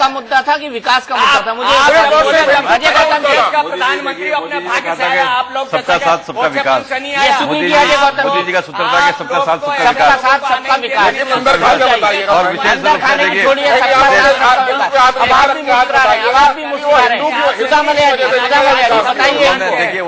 का मुद्दा था कि विकास का मुद्दा था। मुझे प्रधानमंत्री अपने भाग्य से आया, आप लोग सबका साथ सबका विकास, मोदी जी का सूत्र था कि सबका साथ सबका विकास, सबका विकास। और विशेष रूप से देखिए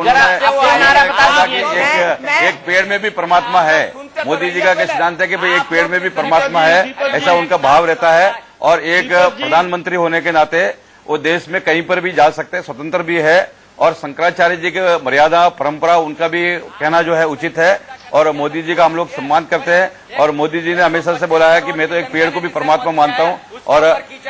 एक पेड़ में भी परमात्मा है। मोदी जी का सिद्धांत है कि भाई एक पेड़ में भी परमात्मा है, ऐसा उनका भाव रहता है। और एक प्रधानमंत्री होने के नाते वो देश में कहीं पर भी जा सकते हैं, स्वतंत्र भी है। और शंकराचार्य जी की मर्यादा परंपरा उनका भी कहना जो है उचित है, और मोदी जी का हम लोग सम्मान करते हैं। और मोदी जी ने हमेशा से बोला है कि मैं तो एक पेड़ को भी परमात्मा मानता हूं। और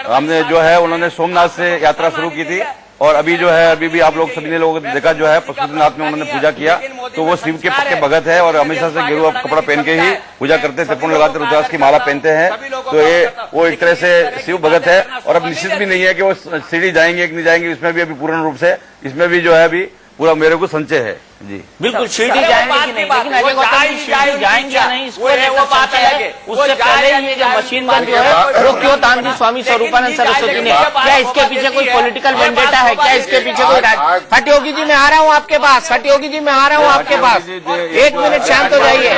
हमने जो है उन्होंने सोमनाथ से यात्रा शुरू की थी और अभी जो है अभी भी आप लोग सभी ने लोगों ने देखा जो है पशुपतिनाथ में उन्होंने पूजा किया, तो वो शिव के पक्के भगत है और हमेशा से गेरुआ कपड़ा पहन के ही पूजा करते, त्रिपुण लगाते, रुद्राक्ष की माला पहनते हैं। तो ये वो एक तरह से शिव भगत है। और अब निश्चित भी नहीं है कि वो सीढ़ी जाएंगे कि नहीं जाएंगे, इसमें भी अभी पूर्ण रूप से इसमें भी जो है अभी पूरा मेरे को संशय है जी। बिल्कुल शिरडी जाएंगे कि नहीं, लेकिन अजय गौतम जी शिरडी जाएंगे या नहीं इसको लेकर संशय है। उससे पहले ये जो मशीन गन जो है वो क्यों तान दी स्वामी स्वरूपानंद सरस्वती ने? क्या इसके पीछे कोई पॉलिटिकल वेंडेटा है? क्या इसके पीछे कोई हट योगी जी मैं आ रहा हूँ आपके पास, हट योगी जी मैं आ रहा हूँ आपके पास, 1 मिनट शांत हो जाइए।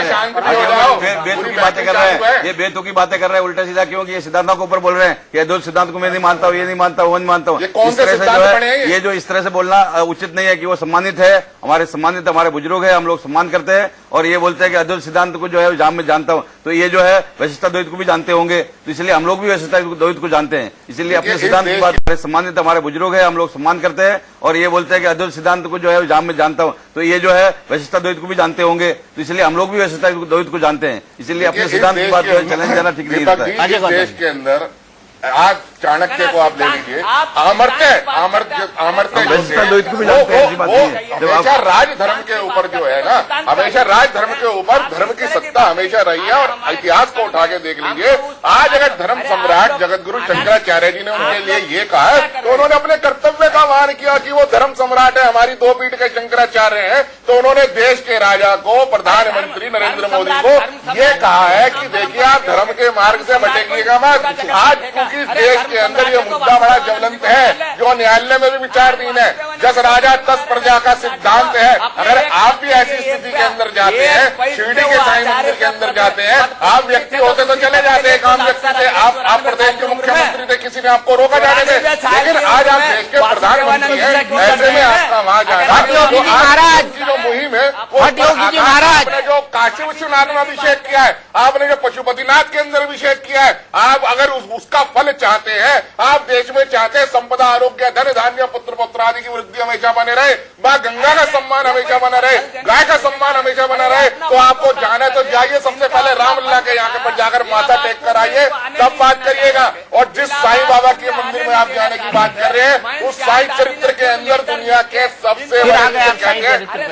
बेतुकी बातें कर रहे हैं, ये बेतुकी बातें कर रहे हैं उल्टा सीधा, क्योंकि ये सिद्धांतों के ऊपर बोल रहे हैं कि अद्वैत सिद्धांत को मैं नहीं मानता हूँ, ये नहीं मानता हूँ, वो नहीं मानता हूँ। इस तरह से जो है ये जो इस तरह से बोलना उचित नहीं है कि वो सम्मानित है, हमारे सम्मानित हमारे बुजुर्ग है, हम लोग सम्मान करते हैं। और ये बोलते हैं कि अद्वैत सिद्धांत को जो है जाम में जानता हूं, तो ये जो है वशिष्ठ द्वैत को भी जानते होंगे, तो इसलिए हम लोग भी वशिष्ठ द्वैत को जानते हैं। इसलिए अपने सिद्धांत की बात सम्मानित हमारे बुजुर्ग है, हम लोग सम्मान करते हैं। और ये बोलते हैं कि अद्वैत सिद्धांत को जो है जाम में जानता हूं, तो ये जो है वशिष्ठ द्वैत को भी जानते होंगे, तो इसलिए हम लोग भी वशिष्ठ द्वैत को जानते हैं। इसलिए अपने सिद्धांत की बात जो है चैलेंज जाना ठीक नहीं रहता है। देश के अंदर आज चाणक्य को आप ले लीजिए, अमर्त्य हमेशा राजधर्म के ऊपर जो है ना, हमेशा राजधर्म के ऊपर धर्म की सत्ता हमेशा रही है। और इतिहास को उठा के देख लीजिए, आज अगर धर्म सम्राट जगतगुरु शंकराचार्य जी ने उनके लिए ये कहा है, तो उन्होंने अपने कर्तव्य का वहन किया कि वो धर्म सम्राट है, हमारी 2 पीठ के शंकराचार्य हैं। तो उन्होंने देश के राजा को, प्रधानमंत्री नरेंद्र मोदी को ये कहा है कि देखिए आप धर्म के मार्ग से भटकिएगा मत। आज क्योंकि देश के अंदर ये मुद्दा बड़ा ज्वलंत है, जो न्यायालय में भी विचाराधीन है, जस राजा तस प्रजा का सिद्धांत है। अगर आप भी ऐसी स्थिति के अंदर जाते हैं, शिरडी के साईं मंदिर के अंदर जाते हैं, आप व्यक्ति होते तो चले जाते, एक आम व्यक्ति थे, आप प्रदेश के मुख्यमंत्री थे, किसी ने आपको रोका जाने थे, लेकिन आज आप देश के प्रधानमंत्री हैं, ऐसे में आपका वहां जाना की जो मुहिम है वो आपने जो काशी विश्वनाथ में अभिषेक किया है, आपने जो पशुपतिनाथ के अंदर अभिषेक किया है, आप अगर उसका फल चाहते हैं, आप देश में चाहते हैं संपदा आरोग्य धन धान्य पुत्र पुत्र आदि की वृद्धि हमेशा बने रहे, मां गंगा का सम्मान हमेशा बना रहे, गाय का सम्मान हमेशा बना रहे, तो आपको जाना तो जाइए, सबसे पहले रामलला के यहाँ पर जाकर माथा टेक कर आइए, तब बात करिएगा। और जिस साईं बाबा के मंदिर में आप जाने की बात कर रहे हैं, उस साईं चरित्र के अंदर दुनिया के सबसे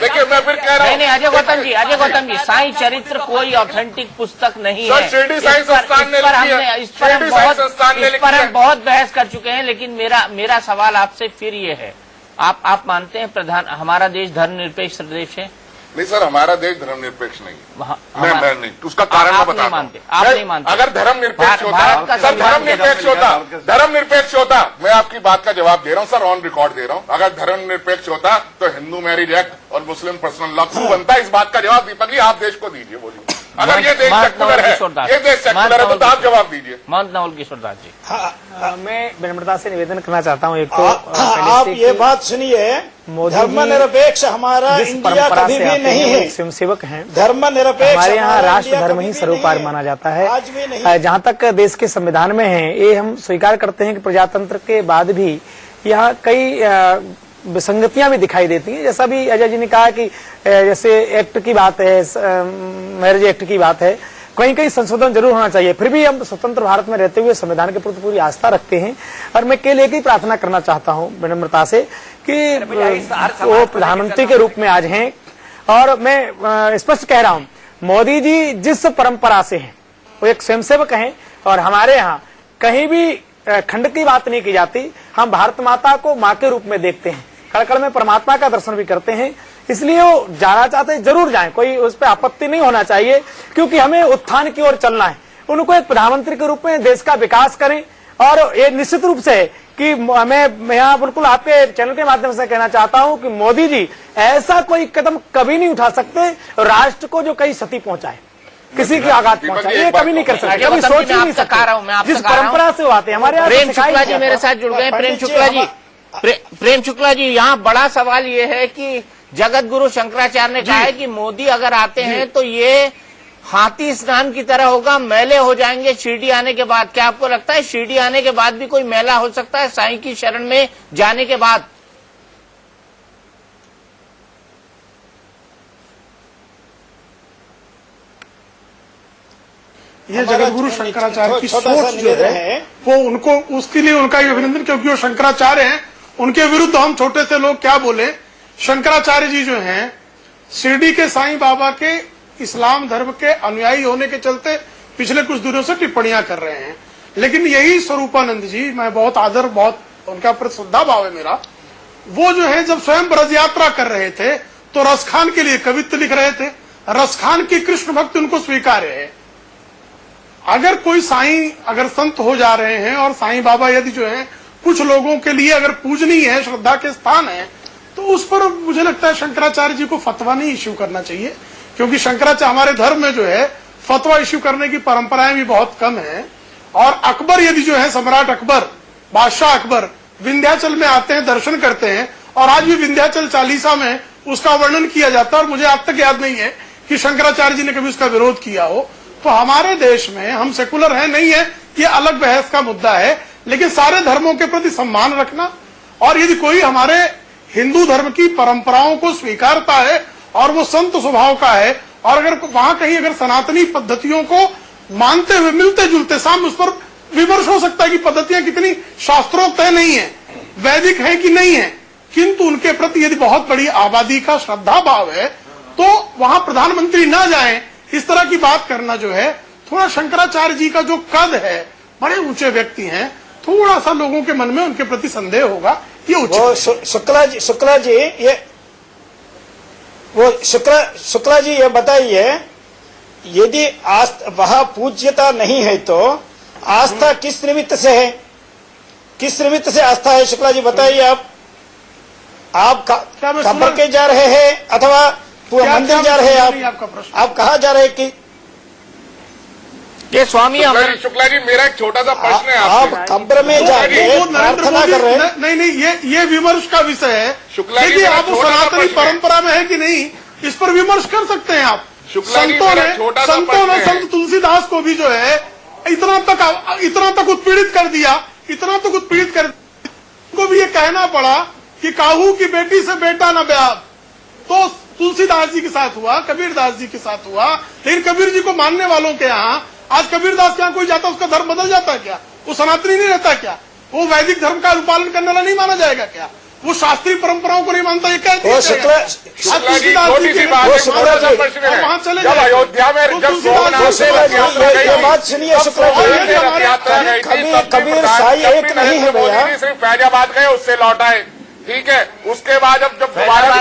देखिए मैं फिर कह रहा हूँ, अजय गौतम जी साईं चरित्र कोई ऑथेंटिक पुस्तक नहीं है। शिरडी साईं संस्थान ने इस पर हम बहुत बहस कर चुके हैं, लेकिन मेरा सवाल आपसे फिर ये है, आप मानते हैं हमारा देश धर्मनिरपेक्ष देश है? नहीं सर, हमारा देश धर्मनिरपेक्ष नहीं है। मैं नहीं, उसका कारण मैं बताता हूँ। आप नहीं मानते? अगर धर्मनिरपेक्ष होता सर, धर्मनिरपेक्ष होता, मैं आपकी बात का जवाब दे रहा हूँ सर, ऑन रिकॉर्ड दे रहा हूँ। अगर धर्मनिरपेक्ष होता तो हिंदू मैरिज एक्ट और मुस्लिम पर्सनल लॉ क्यों बनता है? इस बात का जवाब दीपक जी आप देश को दीजिए, बोलिए। अगर ये देश सेक्युलर है, ये देश सेक्युलर है, तो आप जवाब दीजिए। महंत नवल किशोर दास जी, मैं विनम्रता से निवेदन करना चाहता हूँ। एक तो आप ये बात सुनिए, धर्मनिरपेक्ष हमारा इंडिया कभी भी नहीं है। स्वयंसेवक हैं, धर्मनिरपेक्ष हमारे यहाँ राष्ट्र धर्म ही सर्वोपरि माना जाता है। जहाँ तक देश के संविधान में है, ये हम स्वीकार करते हैं कि प्रजातंत्र के बाद भी यहाँ कई विसंगतियां भी दिखाई देती हैं। जैसा भी अजय जी ने कहा कि जैसे एक्ट की बात है, मैरिज एक्ट की बात है, कहीं कहीं संशोधन जरूर होना चाहिए। फिर भी हम स्वतंत्र भारत में रहते हुए संविधान के प्रति पूरी आस्था रखते हैं। और मैं केवल एक ही प्रार्थना करना चाहता हूं विनम्रता से कि वो प्रधानमंत्री के रूप में आज हैं, और मैं स्पष्ट कह रहा हूं, मोदी जी जिस परंपरा से हैं, वो एक स्वयंसेवक हैं, और हमारे यहाँ कहीं भी खंड की बात नहीं की जाती। हम भारत माता को माँ के रूप में देखते हैं, कड़ में परमात्मा का दर्शन भी करते हैं। इसलिए वो जाना चाहते हैं, जरूर जाएं, कोई उस पर आपत्ति नहीं होना चाहिए, क्योंकि हमें उत्थान की ओर चलना है। उनको एक प्रधानमंत्री के रूप में देश का विकास करें। और ये निश्चित रूप से कि मैं यहाँ बिल्कुल आपके चैनल के माध्यम से कहना चाहता हूँ कि मोदी जी ऐसा कोई कदम कभी नहीं उठा सकते राष्ट्र को जो कई क्षति पहुंचाए, किसी की आघात पहुंचाए, ये कभी नहीं कर सकते, कभी सोच ही नहीं सकते। जिस परंपरा से वो आते हैं, हमारे यहाँ प्रेम शुक्ला जी मेरे साथ जुड़ गए। प्रेम शुक्ला जी, यहाँ बड़ा सवाल ये है कि जगत गुरु शंकराचार्य ने कहा है कि मोदी अगर आते हैं तो ये हाथी स्नान की तरह होगा, मैले हो जाएंगे शिरडी आने के बाद। क्या आपको लगता है शिरडी आने के बाद भी कोई मेला हो सकता है साईं की शरण में जाने के बाद? ये जगतगुरु शंकराचार्य की सोच जो है वो उनको, उसके लिए उनका अभिनंदन, क्योंकि वो शंकराचार्य हैं उनके विरुद्ध हम छोटे से लोग क्या बोले। शंकराचार्य जी जो हैं शिरडी के साईं बाबा के इस्लाम धर्म के अनुयायी होने के चलते पिछले कुछ दिनों से टिप्पणियां कर रहे हैं, लेकिन यही स्वरूपानंद जी, मैं बहुत आदर, बहुत उनका प्रति श्रद्धा भाव है मेरा, वो जो है जब स्वयं ब्रज यात्रा कर रहे थे तो रसखान के लिए कवित्व लिख रहे थे। रसखान की कृष्ण भक्ति उनको स्वीकार्य है। अगर कोई साईं अगर संत हो जा रहे हैं और साईं बाबा यदि जो है कुछ लोगों के लिए अगर पूजनीय है, श्रद्धा के स्थान है, तो उस पर मुझे लगता है शंकराचार्य जी को फतवा नहीं इश्यू करना चाहिए, क्योंकि शंकराचार्य हमारे धर्म में जो है फतवा इश्यू करने की परंपराएं भी बहुत कम है। और अकबर यदि जो है सम्राट अकबर, बादशाह अकबर विंध्याचल में आते हैं, दर्शन करते हैं, और आज भी विंध्याचल चालीसा में उसका वर्णन किया जाता है, और मुझे आज तक याद नहीं है कि शंकराचार्य जी ने कभी उसका विरोध किया हो। तो हमारे देश में हम सेकुलर है नहीं है, ये अलग बहस का मुद्दा है, लेकिन सारे धर्मों के प्रति सम्मान रखना, और यदि कोई हमारे हिंदू धर्म की परंपराओं को स्वीकारता है और वो संत स्वभाव का है, और अगर वहां कहीं अगर सनातनी पद्धतियों को मानते हुए मिलते जुलते सामने, उस पर विमर्श हो सकता है कि पद्धतियां कितनी शास्त्रोक्त है, नहीं है, वैदिक है कि नहीं है, किंतु उनके प्रति यदि बहुत बड़ी आबादी का श्रद्धा भाव है तो वहां प्रधानमंत्री न जाएं, इस तरह की बात करना जो है थोड़ा, शंकराचार्य जी का जो कद है, बड़े ऊंचे व्यक्ति हैं, थोड़ा सा लोगों के मन में उनके प्रति संदेह होगा, ये उचित। शुक्ला जी ये बताइए, यदि वह पूज्यता नहीं है तो आस्था किस निमित्त से है, किस निमित्त से आस्था है? शुक्ला जी बताइए। आप कब्र के जा रहे हैं अथवा पूरा मंदिर जा रहे हैं? आप कहाँ जा रहे हैं? कि ये स्वामी शुक्ला जी, मेरा एक छोटा सा प्रश्न है आप कब्र में जाके प्रार्थना कर रहे हैं? नहीं, ये विमर्श का विषय है। शुक्ला जी, आप सनातनी परंपरा में है कि नहीं, इस पर विमर्श कर सकते हैं आप। संतों ने संत तुलसीदास को भी जो है इतना तक उत्पीड़ित कर दिया, उनको भी ये कहना पड़ा कि काहू की बेटी से बेटा न ब्याह। तो तुलसीदास जी के साथ हुआ, कबीरदास जी के साथ हुआ, लेकिन कबीर जी को मानने वालों के यहाँ, आज कबीरदास के यहाँ कोई जाता उसका धर्म बदल जाता है क्या? वो सनातनी नहीं रहता क्या? वो वैदिक धर्म का अनुपालन करने वाला नहीं माना जाएगा क्या? वो शास्त्रीय परंपराओं को नहीं मानता, ये कहते हैं। वहाँ चले जब अयोध्या में बात सुनिए शुक्ला जी, कबीर साई एक नहीं है भैया, सिर्फ फैजाबाद गए, उससे लौट आए, ठीक है। उसके बाद जब दोबारा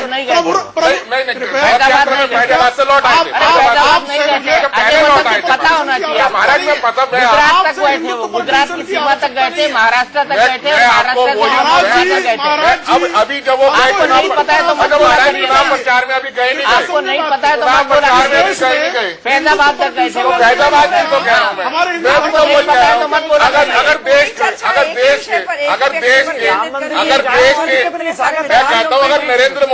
फैजाबाद से लौट आए, पहले लौट आए महाराज में पता है, गुजरात तक गए थे, वो गुजरात की सीमा तक गए थे, महाराष्ट्र तक गए थे, अब अभी जब वो आपको नहीं पता है तो मत बोला करिए, प्रचार में अभी गए नहीं, आपको नहीं पता है तो मत बोला करिए, फैजाबाद तक गए थे, फैजाबाद की तो कह रहा हूँ मैं, आपको नहीं पता है तो मत बोला करिए। मैं कहता हूँ अगर नरेंद्र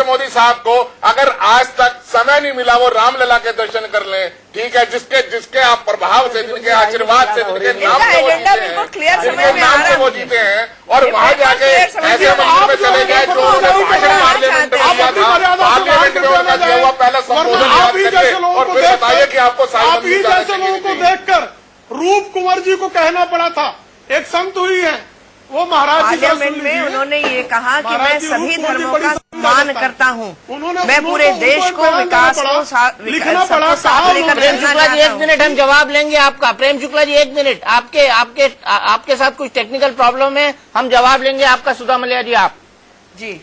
मोदी साहब को अगर आज तक समय नहीं मिला वो रामलला के दर्शन कर लें, ठीक है, जिसके आप प्रभाव से, जिनके आशीर्वाद से, जिनके नाम से वो जीते हैं, और वहाँ जाके ऐसे मंदिर में चले गए जो भाषण पार्लियामेंट में दिया था, पार्लियामेंट में उनका दिया हुआ पहला संबोधन याद करिए और फिर बताइए कि आपको आप ही जैसे लोगों को देखकर रूप कुंवर जी को कहना पड़ा था, एक संत हुई है वो महाराज पार्लियामेंट में उन्होंने ये कहा कि मैं सभी धर्मों का सम्मान करता हूँ, मैं पूरे देश को विकास को लिखना पड़ा। प्रेम शुक्ला जी 1 मिनट हम जवाब लेंगे आपका। प्रेम शुक्ला जी 1 मिनट, आपके साथ कुछ टेक्निकल प्रॉब्लम है, हम जवाब लेंगे आपका। सुधा मलिया जी आप जी,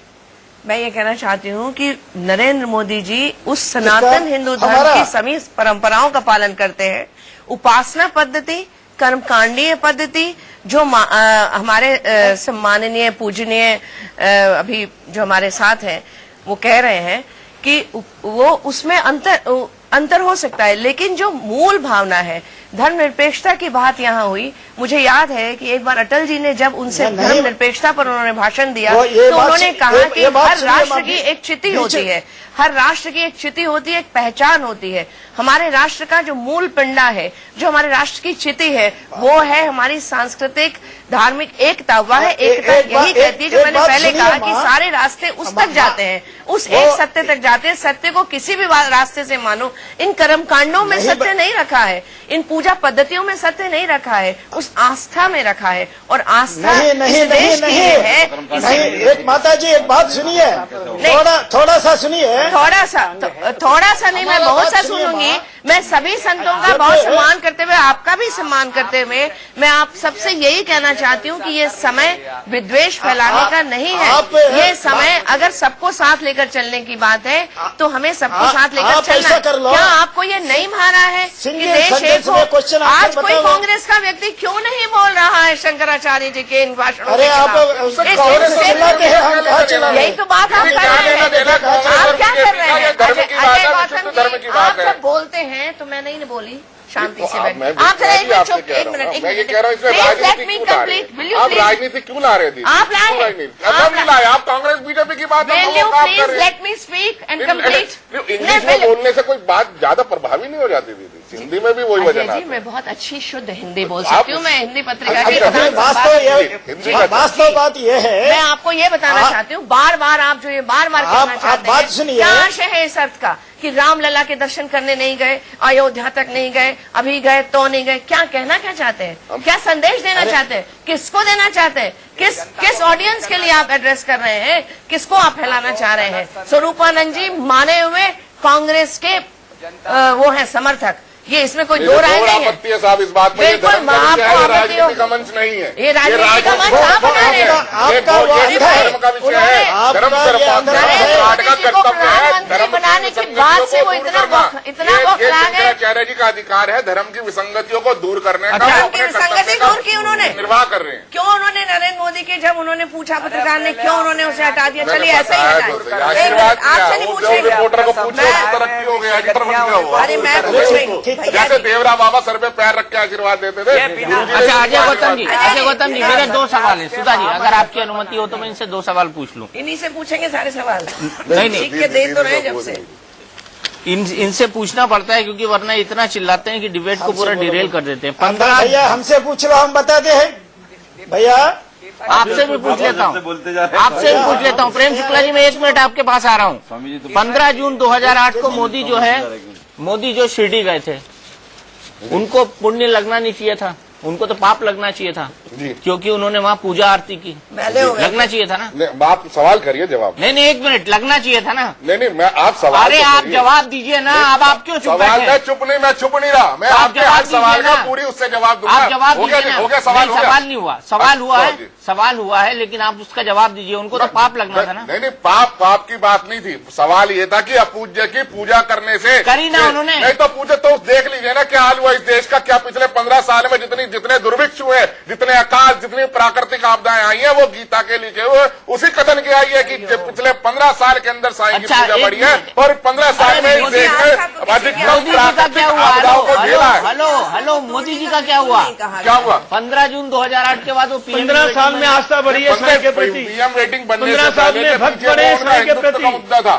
मैं ये कहना चाहती हूँ कि नरेंद्र मोदी जी उस सनातन हिंदू धर्म की सभी परंपराओं का पालन करते हैं। उपासना पद्धति, कर्मकांडीय पद्धति जो हमारे सम्माननीय पूजनीय अभी जो हमारे साथ हैं वो कह रहे हैं कि वो उसमें अंतर हो सकता है, लेकिन जो मूल भावना है धर्मनिरपेक्षता की बात यहाँ हुई। मुझे याद है कि एक बार अटल जी ने जब उनसे धर्मनिरपेक्षता पर उन्होंने भाषण दिया तो उन्होंने कहा कि हर राष्ट्र की एक चिति होती है, हर राष्ट्र की एक चिति होती है, एक पहचान होती है। हमारे राष्ट्र का जो मूल पिंडा है, जो हमारे राष्ट्र की चिति है, वो है हमारी सांस्कृतिक धार्मिक एकता। वह एकता यही कहती है जो मैंने पहले कहा कि सारे रास्ते उस तक जाते हैं, उस एक सत्य तक जाते हैं। सत्य को किसी भी रास्ते से मानो, इन कर्म कांडों में सत्य नहीं रखा है, इन पूजा पद्धतियों में सत्य नहीं रखा है, उस आस्था में रखा है। और आस्था नहीं है। एक माता जी एक बात सुनिए, थोड़ा सा सुनिए, थोड़ा सा नहीं, मैं बहुत सा सुनूंगी। मैं सभी संतों का बहुत सम्मान करते हुए, आपका भी सम्मान करते हुए, मैं आप सबसे यही कहना चाहती हूँ कि ये समय विद्वेष फैलाने का नहीं है। ये समय अगर सबको साथ लेकर चलने की बात है तो हमें सबको साथ लेकर चलना। क्या आपको ये नहीं मारा है कि देश एक हो? आज कोई कांग्रेस का व्यक्ति क्यों नहीं बोल रहा है शंकराचार्य जी के इन भाषणों के खिलाफ? यही तो बात आप कर रहे हैं। आप क्या कर रहे हैं? अजय गौतम जी, आप जब बोलते हैं तो मैं नहीं बोली, शांति से बैठ। आप जरा एक मिनट चुप, एक मिनट। मैं ये कह रहा हूँ इसमें राजनीति क्यों ला रहे हैं? आप राजनीति क्यों ला रहे थे? आप लाए, आप कांग्रेस बीजेपी की बात let me speak and complete. English में बोलने से कोई बात ज्यादा प्रभावी नहीं हो जाती थी, हिंदी में भी वही वजह जी। मैं बहुत अच्छी शुद्ध हिंदी बोल सकती हूँ, मैं हिंदी पत्रिका की वास्तव बात यह है, मैं आपको ये बताना चाहती हूँ, बार बार आप जो ये बार बार कहना चाहते हैं, क्या आशय है इस अर्थ का कि रामलला के दर्शन करने नहीं गए, अयोध्या तक नहीं गए, अभी गए तो नहीं गए? क्या कहना क्या चाहते हैं? क्या संदेश देना चाहते हैं? किसको देना चाहते हैं? किस ऑडियंस के लिए आप एड्रेस कर रहे हैं? किसको आप फैलाना चाह रहे हैं? स्वरूपानंद जी माने हुए कांग्रेस के वो है समर्थक, ये इसमें कोई दो राय नहीं है। साहब इस बात पर राजनीति का मंच नहीं है, ये राजनीति का मंच आप बना रहे हैं। धर्म का विषय है, धर्म प्रधानमंत्री बनाने के बाद से वो इतना बौखला गए। शंकराचार्य जी का अधिकार है धर्म की विसंगतियों को दूर करने का। धर्म की विसंगति दूर की उन्होंने निर्वाह कर रहे हैं। क्यों उन्होंने नरेंद्र मोदी के, जब उन्होंने पूछा पत्रकार ने, क्यों उन्होंने उसे हटा दिया? चलिए ऐसा ही हटाए, आपसे नहीं पूछेंगे। रिपोर्टर को पूछे तरक्की हो गया, अरे मैं पूछ रही हूँ जैसे देवरा बाबा सर पे पैर रख के आशीर्वाद देते थे। अच्छा अजय गौतम जी मेरे दो सवाल है। सुधा जी अगर आपकी अनुमति हो तो मैं इनसे दो सवाल पूछ लूं। इन्हीं से पूछेंगे सारे सवाल। नहीं के दे तो रहे जब से इनसे पूछना पड़ता है क्योंकि वरना इतना चिल्लाते हैं कि डिबेट को पूरा डिरेल कर देते हैं। 15 भैया हमसे पूछ लो, हम बताते हैं। भैया आपसे भी पूछ लेता हूँ, आपसे भी पूछ लेता हूँ। प्रेम शुक्ला जी मैं 1 मिनट आपके पास आ रहा हूँ। 15 जून 2008 को मोदी जो शिरडी गए थे, उनको पुण्य लगना नहीं चाहिए था, उनको तो पाप लगना चाहिए था क्योंकि उन्होंने वहाँ पूजा आरती की। लगना चाहिए था ना? आप सवाल करिए, जवाब। नहीं 1 मिनट, लगना चाहिए था ना? नहीं मैं आप सवाल। अरे आप जवाब दीजिए ना। अब आप क्यों चुप सवाल? मैं चुप नहीं रहा, मैं आपके हर सवाल का पूरी उससे जवाब दूंगा। आप जवाब दीजिए ना। हो गया सवाल नहीं हुआ, सवाल हुआ है लेकिन आप उसका जवाब दीजिए। उनको तो पाप लगना था ना? नहीं पाप की बात नहीं थी। सवाल ये था कि अपूज्य की पूजा करने से करी ना उन्होंने। नहीं तो पूजा तो देख लीजिए ना क्या हाल हुआ इस देश का। क्या पिछले 15 साल में जितने दुर्भिक्ष हुए, जितने अकाल, जितनी प्राकृतिक आपदाएं आई हैं, वो गीता के लिखे हुए उसी कथन की आई है कि पिछले 15 साल के अंदर साईं की पूजा बढ़ी है और 15 साल में इस देश में अधिकतम आपदाओं को झेला है। हेलो मोदी जी का क्या हुआ? 15 जून 2008 के बाद वो 15 साल में आस्था बढ़ी है साईं के प्रति। पीएम रेटिंग बनने 15 साल में भक्त बढ़े साईं के प्रति,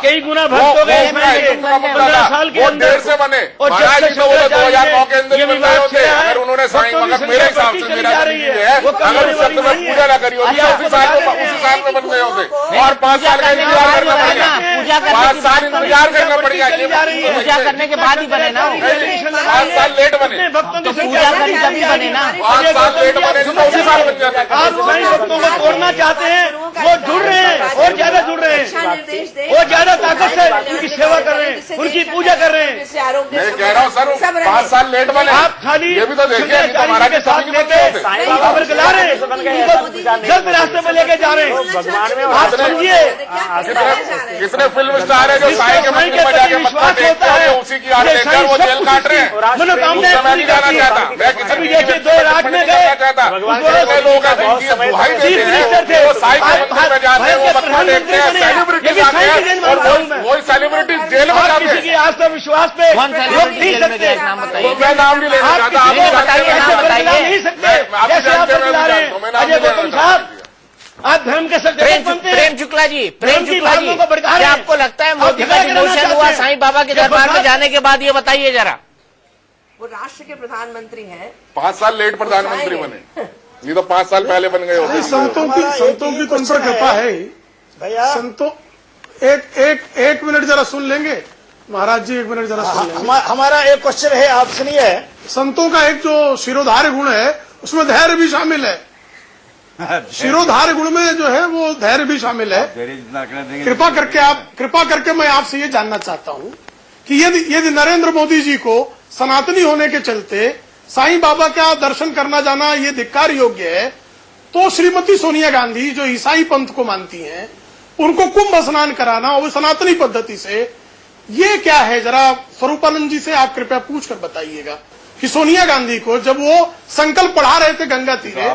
कई गुना भक्त हो गए। 15 साल के अंदर से बने और 2009 के अंदर बन रहे होते अगर उन्होंने साईं मगर मेरे हिसाब से मेरा अगर उस शब्द में पूजा न करी होती उसी साल में बन गए होते और 5 साल का इंतजार करना पड़ेगा। 5 साल इंतजार करना पड़ेगा। पूजा करने के बाद ही बने ना? 5 साल लेट बने तो पूजा करी तभी बने ना? 5 साल लेट बने तो उसी साल बन जाते। आप साईं भक्तों को तोड़ना चाहते हैं, वो जुड़ रहे हैं और ज्यादा जुड़ रहे हैं, वो ज्यादा ताकत से उनकी सेवा कर रहे हैं, उनकी पूजा कर रहे हैं। मैं कह रहा हूँ सर 5 साल लेट बने। आप खाली ये भी तो देखिए के साथ लेके साईं बाबा को ला रहे हैं, गलत रास्ते में लेके जा रहे हैं। आप समझिए किसने फिल्म स्टार है जो साईं के मंदिर में जाके मत्था टेकता है उसी की आड़ लेकर वो जेल काट रहे हैं। मनोकामनाएं मैं नहीं जाना चाहता। मैं अभी जैसे 2008 में गए चाहता लोग दुहाई देते हैं, वो साईं के मंदिर में जाते हैं, वो मत्था टेकते हैं, सेलिब्रिटी जाते हैं और वही सेलिब्रिटी जेल में जाते हैं। आस्था विश्वास पे लोग नहीं सकते। मैं नाम नहीं लेना चाहता। नहीं सकते जैसे आप बतला रहे हैं अजय गौतम साहब। आप धर्म के सब प्रेम शुक्ला जी क्या आपको लगता है मोदी का डिमोशन हुआ साईं बाबा के दरबार में जाने के बाद? ये बताइए जरा। वो राष्ट्र के प्रधानमंत्री हैं, 5 साल लेट प्रधानमंत्री बने, ये तो 5 साल पहले बन गए होते। संतों की तो उन पर कृपा है भैया। संतों एक मिनट जरा सुन लेंगे महाराज जी, एक मिनट जरा सुन लेंगे। हमारा एक क्वेश्चन है, आप सुनिए। संतों का एक जो शिरोधार्य गुण है उसमें धैर्य भी शामिल है। शिरोधार्य गुण में जो है वो धैर्य भी शामिल है। कृपा करके मैं आपसे ये जानना चाहता हूँ कि यदि नरेंद्र मोदी जी को सनातनी होने के चलते साईं बाबा का दर्शन करना जाना ये धिक्कार योग्य है, तो श्रीमती सोनिया गांधी जो ईसाई पंथ को मानती हैं उनको कुंभ स्नान कराना और सनातनी पद्धति से, ये क्या है? जरा स्वरूपानंद जी से आप कृपया पूछ कर बताइएगा कि सोनिया गांधी को जब वो संकल्प पढ़ा रहे थे गंगा तीरे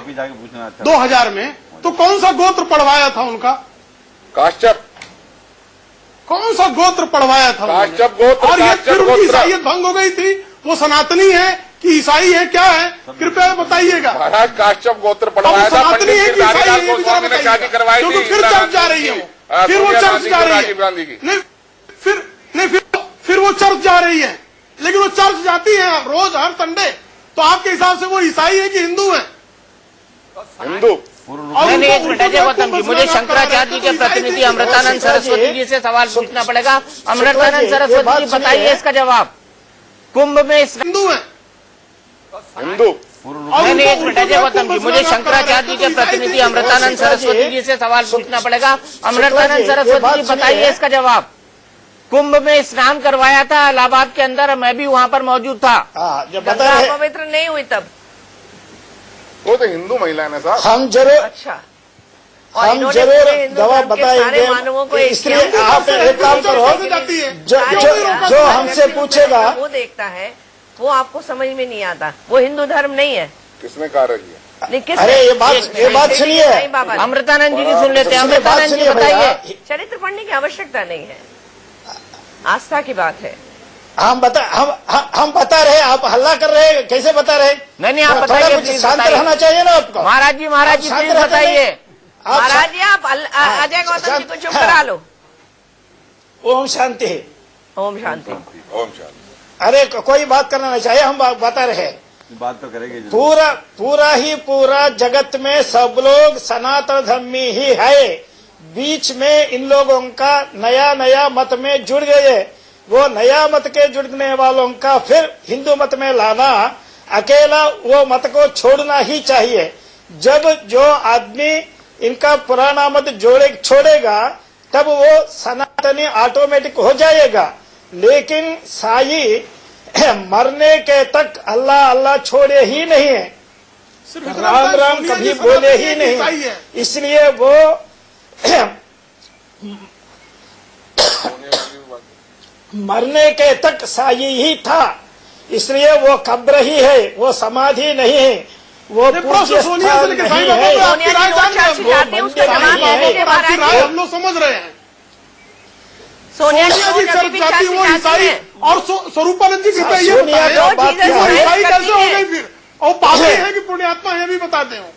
2000 में, तो कौन सा गोत्र पढ़वाया था उनका? काश्यप। कौन सा गोत्र पढ़वाया था? काश्यप गोत्र। और ये फिर उनकी ईसाइयत भंग हो गई थी। वो सनातनी है कि ईसाई है, क्या है? कृपया बताइएगा। महाराज काश्यप गोत्र पढ़वाया था, सनातनी है कि ईसाई है, गोस्वामी ने शादी करवाई थी। फिर चर्च जा रही है, फिर वो चर्च जा रही है। नहीं, फिर वो चर्च जा रही है, लेकिन वो चर्च जाती है रोज हर संडे, तो आपके हिसाब से वो ईसाई है कि हिंदू है? हिंदू। नहीं, एक मिनट अजय गौतम जी, मुझे शंकराचार्य जी के प्रतिनिधि अमृतानंद सरस्वती जी से सवाल पूछना पड़ेगा। अमृतानंद सरस्वती जी बताइए इसका जवाब। कुंभ में हिंदू है? हिंदू। नहीं, एक मिनट अजय गौतम जी, मुझे शंकराचार्य जी के प्रतिनिधि अमृतानंद सरस्वती जी से सवाल पूछना पड़ेगा। अमृतानंद सरस्वती जी बताइए इसका जवाब। कुंभ में स्नान करवाया था इलाहाबाद के अंदर, मैं भी वहाँ पर मौजूद था। गंगा पवित्र नहीं हुई तब। वो तो हिंदू महिला ने साहब। हम जरूर, अच्छा, हम जरूर गवाह बताएंगे। इसलिए आप एक काम करो, जो हमसे पूछेगा वो देखता है, वो आपको समझ में नहीं आता। वो हिंदू धर्म नहीं है। किसने कहा रही है? अरे ये बात सुनिए, अमृतानंद जी की सुन लेते हैं। अमृतानंद जी बताइए। चरित्र पढ़ने की आवश्यकता नहीं है, आस्था की बात है। हम बता रहे, आप हल्ला कर रहे हैं, कैसे बता रहे? नहीं, आप बताइए, कुछ शांत रहना चाहिए ना आपको। महाराज जी प्लीज बताइए। महाराज जी आप अजय गौतम जी को चुप करा लो। ओम शांति। ओम शांति। ओम शांति। अरे कोई बात करना नहीं चाहिए, हम बता रहे। बात तो करेंगे। पूरा जगत में सब लोग सनातन धर्मी ही है। बीच में इन लोगों का नया मत में जुड़ गए। वो नया मत के जुड़ने वालों का फिर हिंदू मत में लाना, अकेला वो मत को छोड़ना ही चाहिए। जब जो आदमी इनका पुराना मत छोड़ेगा तब वो सनातनी ऑटोमेटिक हो जाएगा। लेकिन साई मरने के तक अल्लाह अल्लाह छोड़े ही नहीं है, राम राम कभी बोले ही नहीं। इसलिए वो मरने के तक साई ही था, इसलिए वो कब्र ही है, वो समाधि नहीं है, वो पूज्य स्थान नहीं है। हम लोग समझ रहे हैं। सोनिया जी चर्च जाती वो ईसाई, और स्वरूपानंद जी कृपया ये बताएं वो ईसाई कैसे हो गई फिर? और पापी है कि पुण्यात्मा है भी बताते हो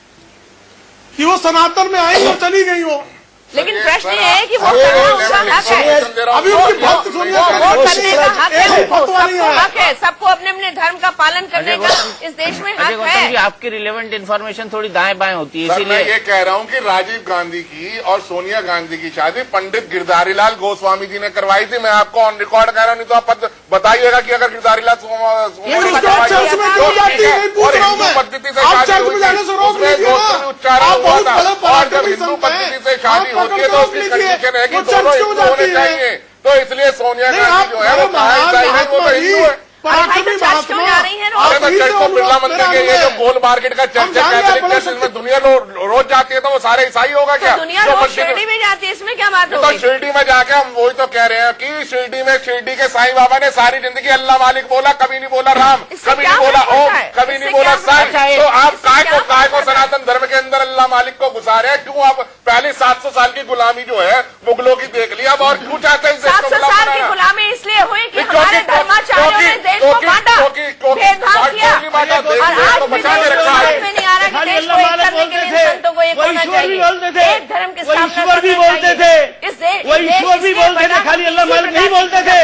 कि वो सनातन में आई और चली गई हो। लेकिन प्रश्न ये है कि वो करना उसका हक है। अभी उनकी भक्त सोनिया वोट करने का हक है, सबको हक है, सबको अपने अपने धर्म का पालन करने का इस देश में हक है। आपकी रिलेवेंट इन्फॉर्मेशन थोड़ी दाएं बाएं होती है, इसीलिए मैं ये कह रहा हूँ कि राजीव गांधी की और सोनिया गांधी की शादी पंडित गिरधारी लाल गोस्वामी जी ने करवाई थी। मैं आपको ऑन रिकॉर्ड कह रहा हूँ, नहीं तो आप बताइएगा कि अगर गिरधारी लाल पद्धति से शादी हुई उसमें उच्चारण हुआ था, और जब हिंदू पद्धति से शादी होती है तो उसकी कंडीशन है कि दोनों हिंदू होने चाहिए। तो इसलिए सोनिया गांधी जो है वो कहा है वो तो हिंदू है। अरे तो चर्च को बिरला मंदिर के ये जो गोल मार्केट का चर्च है कैथोलिक चर्च, इसमें दुनिया रोज जाती है, तो वो सारे ईसाई होगा क्या? दुनिया रोज शिरडी में जाती है, इसमें क्या बात होगी? तो शिरडी में जाके हम वही तो कह रहे हैं कि शिरडी के साईं बाबा ने सारी जिंदगी अल्लाह मालिक बोला, कभी नहीं बोला राम, कभी नहीं बोला ओम, कभी नहीं बोला साईं। तो आप काय को सनातन धर्म के अंदर अल्लाह मालिक को घुसा रहे हैं? क्यों? आप पहले 700 साल की गुलामी जो है मुगलों की देख ली, अब और क्यों चाहते हैं? 700 साल की गुलामी इसलिए हुई कि हमारे धर्माचार्यों ने देश को बांटा, भेदभाव किया, और आज भी समझ में नहीं आ रहा कि देश को एक करने के लिए संतों को एक होना चाहिए, एक धर्म की स्थापना ईश्वर भी बोलते थे, वो ईश्वर भी बोलते थे, खाली अल्लाह मालिक नहीं बोलते थे,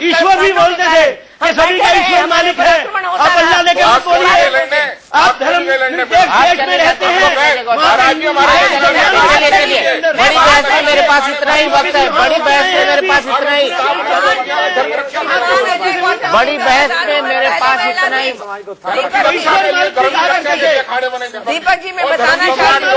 ईश्वर भी बोलते थे कि सभी का ईश्वर मालिक है। आप अल्लाह लेके मत बोलिए, आप धर्म देश में रहते हैं। मेरे पास इतना ही वक्त है। बड़ी बहस में मेरे पास इतना ही, बड़ी बहस में मेरे पास इतना ही। दीपक जी, मैं बताना चाहती हूँ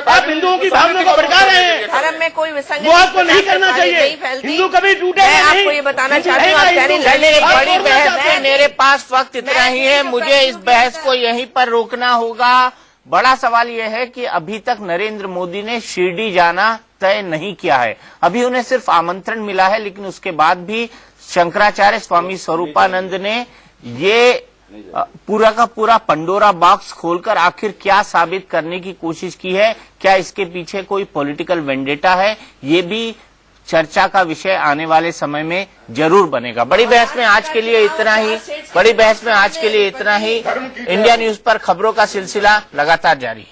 आप हिंदुओं की भावना को भड़का रहे हैं। धर्म में कोई विसंगति वो आपको नहीं करना चाहिए। हिंदू कभी टूटे नहीं। आपको ये बताना चाहती हूँ, आप कह चलिए, बड़ी बहस है, मेरे पास वक्त इतना ही है, मुझे इस बहस को यहीं पर रोकना होगा। बड़ा सवाल यह है कि अभी तक नरेंद्र मोदी ने शिरडी जाना तय नहीं किया है। अभी उन्हें सिर्फ आमंत्रण मिला है, लेकिन उसके बाद भी शंकराचार्य स्वामी स्वरूपानंद ने ये पूरा का पूरा पंडोरा बॉक्स खोलकर आखिर क्या साबित करने की कोशिश की है। क्या इसके पीछे कोई पॉलिटिकल वेंडेटा है, ये भी चर्चा का विषय आने वाले समय में जरूर बनेगा। बड़ी बहस में आज के लिए इतना ही। बड़ी बहस में आज के लिए इतना ही। इंडिया न्यूज पर खबरों का सिलसिला लगातार जारी है।